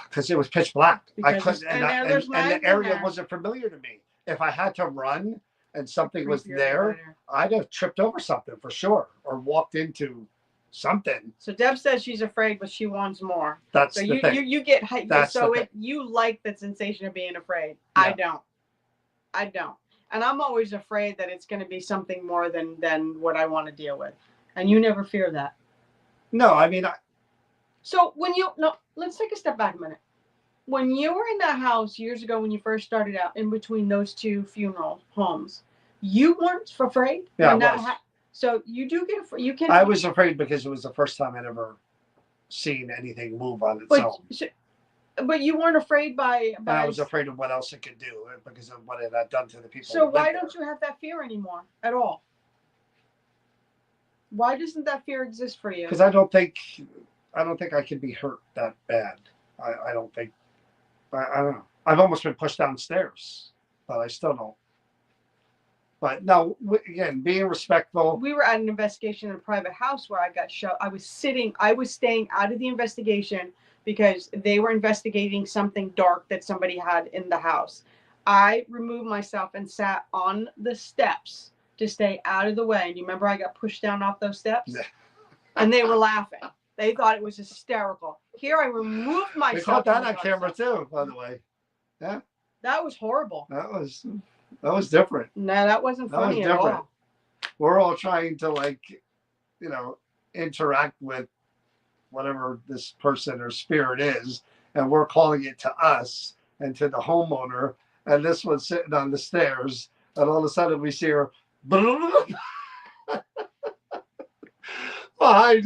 Because it was pitch black. I couldn't, and the area wasn't familiar to me. If I had to run and something was there, I'd have tripped over something for sure, or walked into something. So Deb says she's afraid, but she wants more. That's so the thing. You get hyped. So you like the sensation of being afraid. Yeah. I don't. And I'm always afraid that it's going to be something more than what I want to deal with. And you never fear that. No, I mean, so let's take a step back a minute. When you were in that house years ago, when you first started out, in between those two funeral homes, you weren't afraid? Yeah, I was. So you do get afraid. You can. I was afraid because it was the first time I'd ever seen anything move on its own. But you weren't afraid by. And I was afraid of what else it could do because of what it had done to the people. So why don't you have that fear anymore at all? Why doesn't that fear exist for you? Because I don't think I could be hurt that bad. I don't think. I don't know. I've almost been pushed downstairs, but I still don't. But no, again, being respectful. We were at an investigation in a private house where I got shot. I was staying out of the investigation because they were investigating something dark that somebody had in the house. I removed myself and sat on the steps to stay out of the way. And you remember I got pushed down off those steps? Yeah. And they were laughing. They thought it was hysterical. Here I removed myself. We caught that on camera too, by the way. Yeah. That was horrible. That was different. No, that wasn't funny at all. We're all trying to, like, you know, interact with whatever this person or spirit is, and we're calling it to us and to the homeowner, and this one's sitting on the stairs, and all of a sudden we see her behind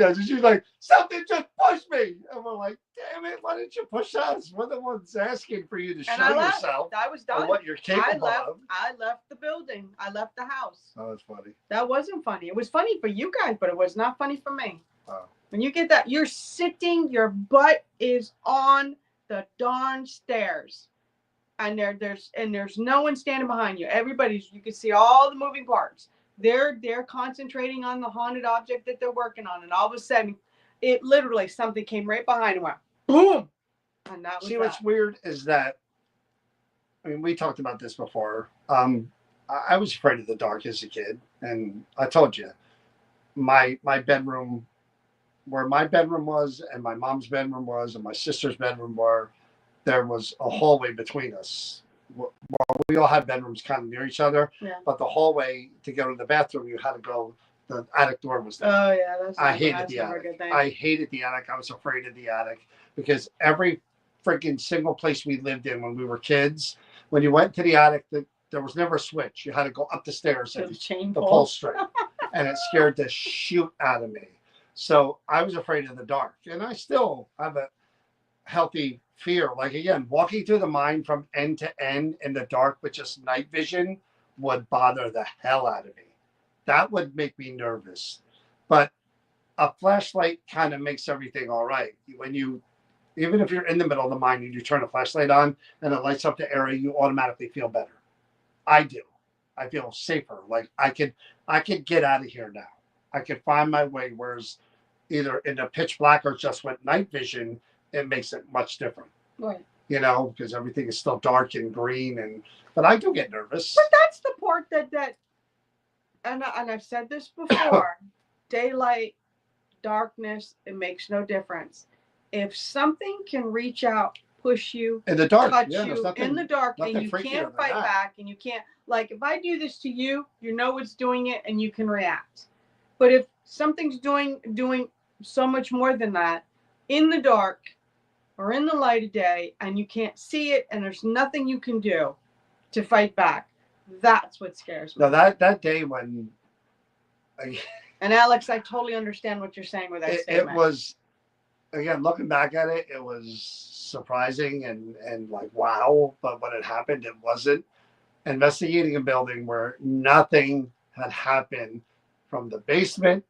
us, and she's like, something just pushed me, and we're like, damn it, why didn't you push us? We're the ones asking for you to show yourself. I was done. What you're capable of. I left the building. I left the house. Oh, that's funny. That wasn't funny. It was funny for you guys, but it was not funny for me. Oh. When you get that, you're sitting, your butt is on the darn stairs, and there's no one standing behind you. You can see all the moving parts. They're concentrating on the haunted object that they're working on, and all of a sudden, it literally something came right behind and went boom. And that was what's weird is that, I mean, we talked about this before. I was afraid of the dark as a kid, and I told you, my bedroom, where my bedroom was, and my mom's bedroom was, and my sister's bedroom were, there was a hallway between us. Well, we all had bedrooms kind of near each other, but the hallway to go to the bathroom, you had to go. The attic door was there. Oh yeah, I hated the attic. I hated the attic. I was afraid of the attic because every freaking single place we lived in when we were kids, when you went to the attic, there was never a switch. You had to go up the stairs and the pull string, and it scared the shoot out of me. So I was afraid of the dark, and I still have a healthy fear. Like, again, walking through the mine from end to end in the dark with just night vision would bother the hell out of me. That would make me nervous. But a flashlight kind of makes everything all right. Even if you're in the middle of the mine and you turn a flashlight on and it lights up the area, you automatically feel better. I do. I feel safer. Like I could get out of here now. I could find my way. Whereas either in the pitch black or just with night vision, it makes it much different. Right. You know, because everything is still dark and green, but I do get nervous. But that's the part that and I've said this before, daylight, darkness, it makes no difference. If something can reach out, push you, in the dark, touch you in the dark, and you can't fight that. back, and you can't, like, if I do this to you, you know it's doing it and you can react. But if something's doing so much more than that, in the dark or in the light of day, and you can't see it and there's nothing you can do to fight back, that's what scares me. Now that day when, and Alex, I totally understand what you're saying with that statement. It was, again, looking back at it, it was surprising and like, wow. But when it happened, it wasn't. Investigating a building where nothing had happened from the basement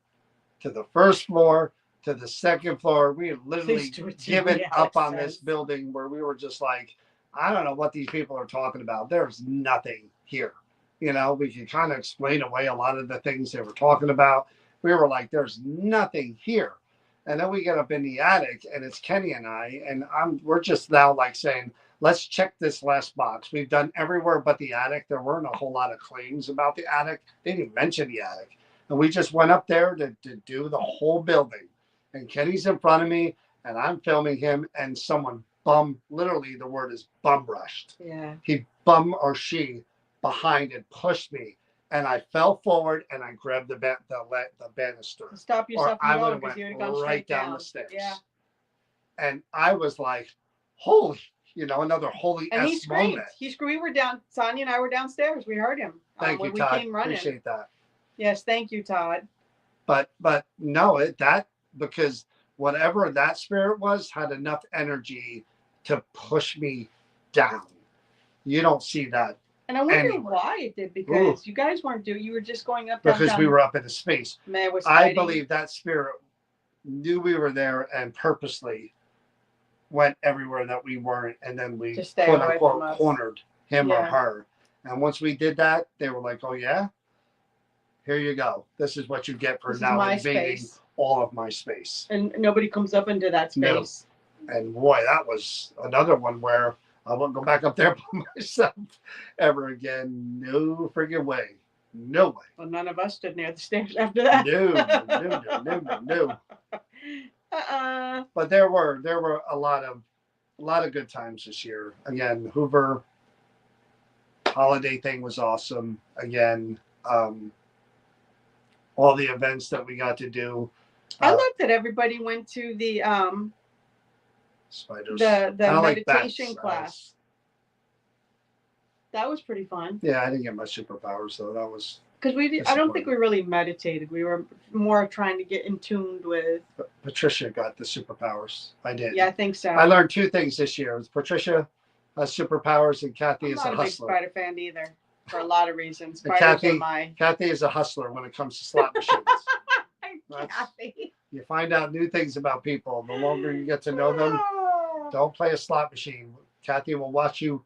to the first floor to the second floor. We had literally given up on this building where we were just like, I don't know what these people are talking about. There's nothing here. You know, we can kind of explain away a lot of the things they were talking about. We were like, there's nothing here. And then we get up in the attic and it's Kenny and I, and we're just now like saying, let's check this last box. We've done everywhere but the attic. There weren't a whole lot of claims about the attic. They didn't mention the attic. And we just went up there to do the whole building. And Kenny's in front of me and I'm filming him, and someone literally the word is bum rushed. Yeah. He or she behind and pushed me. And I fell forward and I grabbed the banister. Stop yourself from going because you would have gone right down the stairs. Yeah. And I was like, holy, another holy and S moment. He screamed. We were down. Sonia and I were downstairs. We heard him. Thank you, Todd. We came running. Appreciate that. Yes, thank you, Todd. But no, because whatever that spirit was had enough energy to push me down. You don't see that And I wonder anywhere. why it did, because you guys weren't doing. You were just going up Because downtown. we were up in the space. Man, it was I fighting. believe that spirit knew we were there and purposely went everywhere that we weren't, and then we To stay quote away unquote from us. cornered him or Yeah. her. And once we did that, they were like, "Oh yeah, here you go. This is what you get for This is now my invading space." all of my space." And nobody comes up into that No. space. And boy, that was another one where I wouldn't go back up there by myself ever again. No friggin' way. No way. Well, none of us stood near the stairs after that. No. But there were a lot of good times this year. Again, Hoover holiday thing was awesome. Again, all the events that we got to do. I love that everybody went to the Spiders. the Kinda like meditation bats. class. That was pretty fun. Yeah, I didn't get my superpowers, so that was. Because I don't think we really meditated. We were more trying to get in tune with. Patricia got the superpowers. I did. Yeah, I think so. I learned two things this year. Patricia has superpowers, and Kathy is a hustler. I'm not a big Spider fan either, for a lot of reasons. Kathy is a hustler when it comes to slot machines. Kathy. You find out new things about people. The longer you get to know them, don't play a slot machine. Kathy will watch you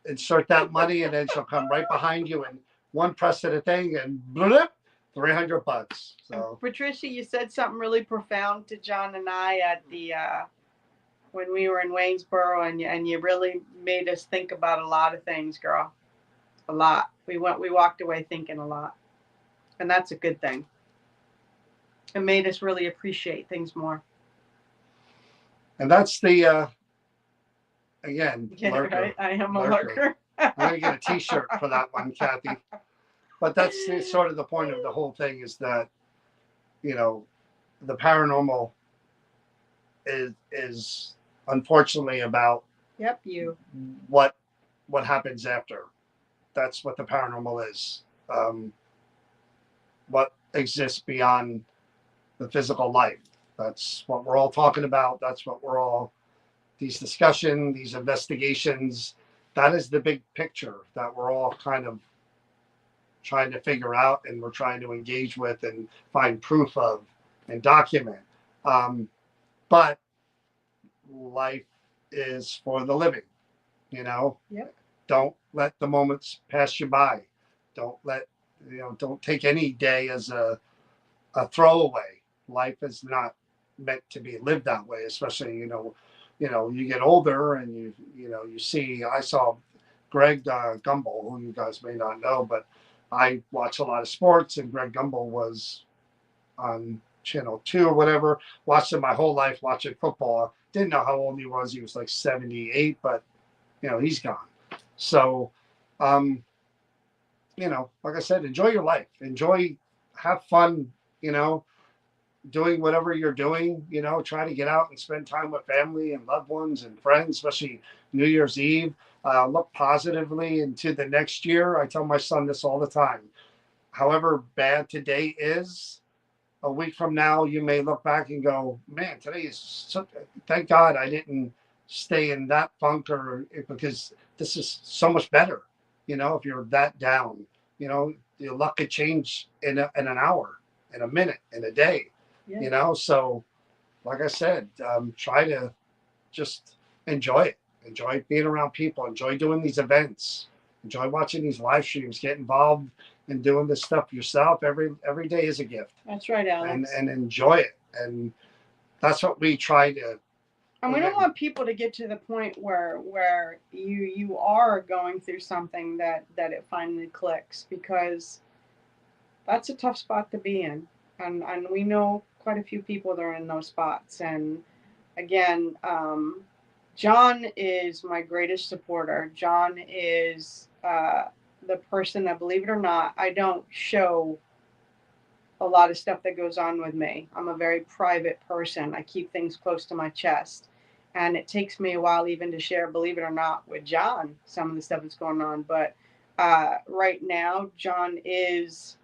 insert that money, and then she'll come right behind you and one press of the thing, and blip, $300. So Patricia, you said something really profound to John and I at the when we were in Waynesboro, and you really made us think about a lot of things, girl. A lot. We walked away thinking a lot, and that's a good thing. It made us really appreciate things more. And that's the again, yeah, lurker. Right? I am a lurker. I'm gonna get a T-shirt for that one, Kathy. But that's sort of the point of the whole thing, is that, you know, the paranormal is unfortunately about what happens after. That's what the paranormal is. What exists beyond the physical life. That's what we're all talking about. That's what we're all, these discussions, these investigations, that is the big picture that we're all kind of trying to figure out, and we're trying to engage with and find proof of and document. But life is for the living, you know? Yep. Don't let the moments pass you by. Don't take any day as a throwaway. Life is not meant to be lived that way, especially, you get older and you see, I saw Greg Gumbel, who you guys may not know, but I watch a lot of sports, and Greg Gumbel was on Channel 2 or whatever. Watched him my whole life watching football. Didn't know how old he was. He was like 78, but he's gone. So, like I said, enjoy your life. Have fun, doing whatever you're doing, try to get out and spend time with family and loved ones and friends, especially New Year's Eve. Look positively into the next year. I tell my son this all the time. However bad today is, a week from now, you may look back and go, man, today is thank God I didn't stay in that funk, because this is so much better. If you're that down, your luck could change in an hour, in a minute, in a day. Yeah. So like I said, try to just enjoy it. Enjoy being around people. Enjoy doing these events. Enjoy watching these live streams. Get involved in doing this stuff yourself. Every day is a gift. That's right, Alex. And enjoy it. And that's what we try to. And we don't want people to get to the point where you are going through something that it finally clicks, because that's a tough spot to be in. And we know quite a few people that are in those spots. And again, John is my greatest supporter. John is the person that, believe it or not, I don't show a lot of stuff that goes on with me. I'm a very private person. I keep things close to my chest. And it takes me a while even to share, believe it or not, with John, some of the stuff that's going on. But right now, John is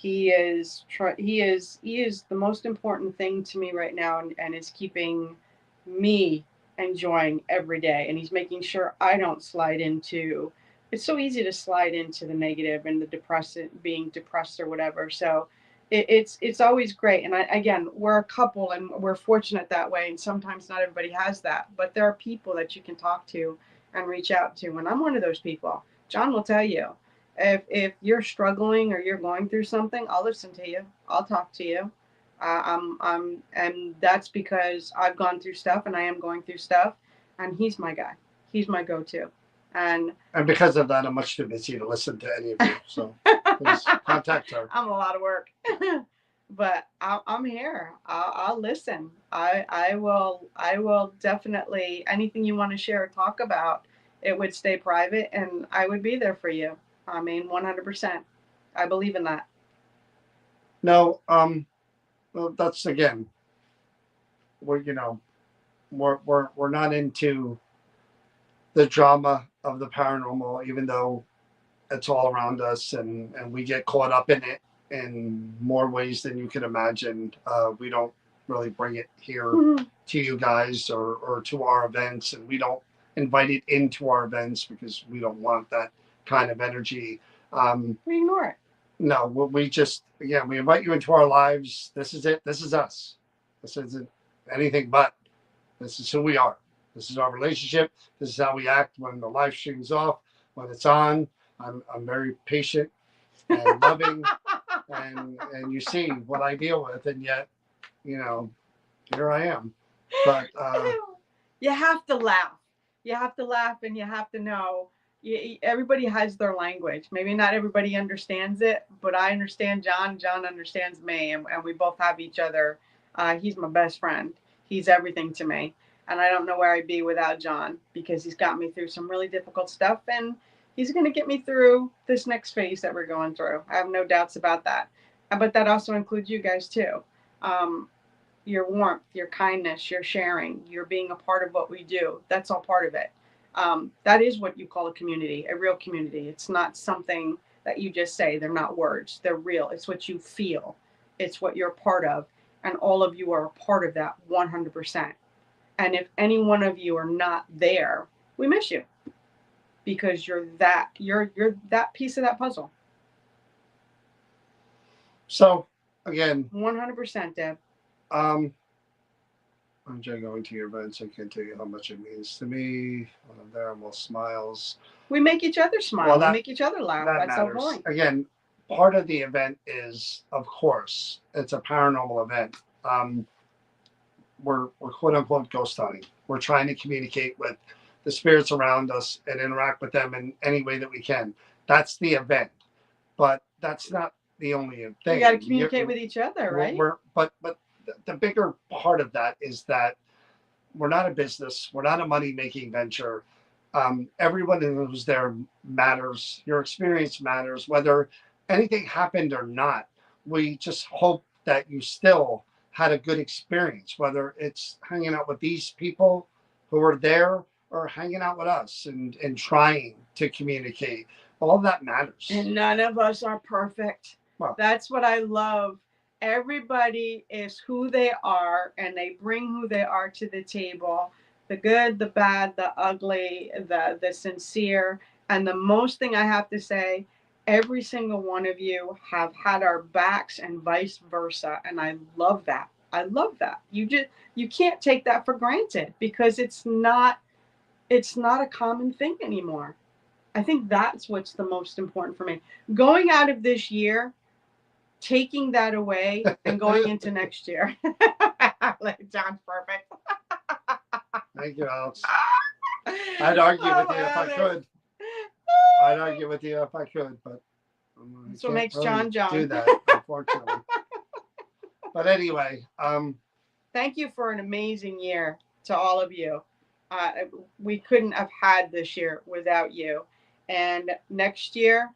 the most important thing to me right now, and is keeping me enjoying every day. And he's making sure I don't slide into it's so easy to slide into the negative and the being depressed or whatever. So it's always great. And again, we're a couple and we're fortunate that way. And sometimes not everybody has that, but there are people that you can talk to and reach out to. And I'm one of those people. John will tell you, if you're struggling or you're going through something, I'll listen to you. I'll talk to you. And that's because I've gone through stuff and I am going through stuff, and he's my guy. He's my go-to. And because of that, I'm much too busy to listen to any of you. So please contact her. I'm a lot of work, but I'm here. I'll listen. I will definitely, anything you want to share or talk about, it would stay private, and I would be there for you. I mean, 100%. I believe in that. No, well, that's again, we're we're not into the drama of the paranormal, even though it's all around us, and we get caught up in it in more ways than you can imagine. We don't really bring it here to you guys or to our events, and we don't invite it into our events because we don't want that kind of energy. We ignore it. No, we just, again, we invite you into our lives. This is it. This is us. This isn't anything but. This is who we are. This is our relationship. This is how we act when the live stream's off, when it's on. I'm very patient and loving, and you see what I deal with, and yet, here I am. But you have to laugh. You have to laugh, and you have to know. Everybody has their language. Maybe not everybody understands it, but I understand John. John understands me, and we both have each other. He's my best friend. He's everything to me. And I don't know where I'd be without John, because he's got me through some really difficult stuff, and he's going to get me through this next phase that we're going through. I have no doubts about that. But that also includes you guys too. Your warmth, your kindness, your sharing, your being a part of what we do. That's all part of it. That is what you call a community, a real community. It's not something that you just say. They're not words. They're real. It's what you feel. It's what you're a part of. And all of you are a part of that 100%. And if any one of you are not there, we miss you, because you're that piece of that puzzle. So again, 100%, Deb. I'm enjoying going to your events. I can't tell you how much it means to me. When I'm there, I'm all smiles. We make each other smile. We make each other laugh. That's the point. Again, part of the event is, of course, it's a paranormal event. We're quote unquote ghost hunting. We're trying to communicate with the spirits around us and interact with them in any way that we can. That's the event, but that's not the only thing. You got to communicate with each other, right? But the bigger part of that is that we're not a business. We're not a money-making venture. Everyone who's there matters. Your experience matters, whether anything happened or not. We just hope that you still had a good experience, whether it's hanging out with these people who are there or hanging out with us and trying to communicate. All that matters. And none of us are perfect. Well, that's what I love. Everybody is who they are, and they bring who they are to the table. The good, the bad, the ugly, the sincere. And the most thing I have to say, every single one of you have had our backs and vice versa. And I love that. I love that. You can't take that for granted, because it's not a common thing anymore. I think that's what's the most important for me. Going out of this year, taking that away and going into next year. John's perfect. Thank you, Alex. I'd argue with you if I could. I'd argue with you if I could, but that's what makes John do that, unfortunately. But anyway, thank you for an amazing year to all of you. We couldn't have had this year without you. And next year,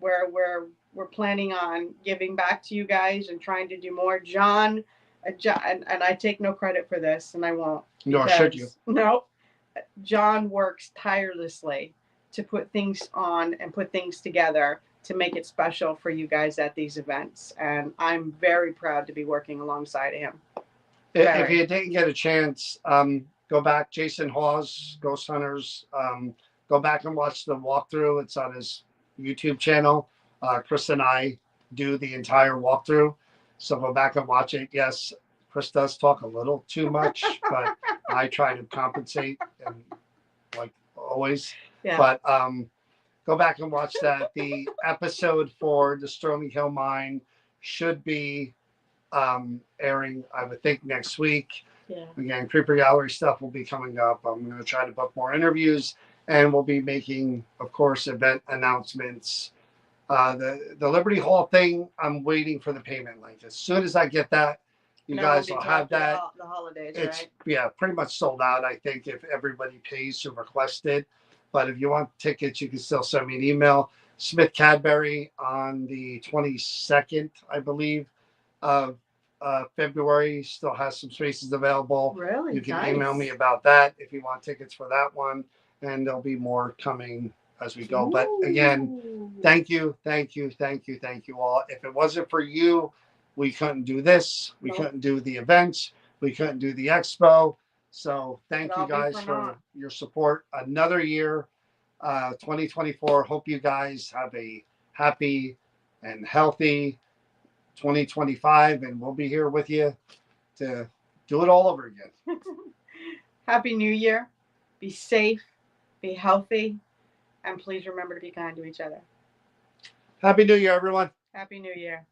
we're planning on giving back to you guys and trying to do more. John, and I take no credit for this, and I won't. Nor should you. No, John works tirelessly to put things on and put things together to make it special for you guys at these events. And I'm very proud to be working alongside him. If you didn't get a chance, go back. Jason Hawes, Ghost Hunters. go back and watch the walkthrough. It's on his YouTube channel. Chris and I do the entire walkthrough. So go back and watch it. Yes, Chris does talk a little too much, but I try to compensate, and like always. Yeah. But go back and watch that. The episode for the Sterling Hill Mine should be airing, I would think, next week. Yeah. Again, Creeper Gallery stuff will be coming up. I'm going to try to book more interviews, and we'll be making, of course, event announcements. The Liberty Hall thing, I'm waiting for the payment link. As soon as I get that, you guys will have that. The holidays, It's right? yeah, pretty much sold out. I think if everybody pays to request it, but if you want tickets, you can still send me an email. Smith Cadbury on the 22nd, I believe, of February still has some spaces available. Really? You can Nice. email me about that if you want tickets for that one, and there'll be more coming as we go. But again, Ooh. thank you all. If it wasn't for you, we couldn't do this. We Nope. couldn't do the events. We couldn't do the expo. So thank you guys for your support. Another year, 2024. Hope you guys have a happy and healthy 2025, and we'll be here with you to do it all over again. Happy New Year. Be safe, be healthy, and please remember to be kind to each other. Happy New Year, everyone. Happy New Year.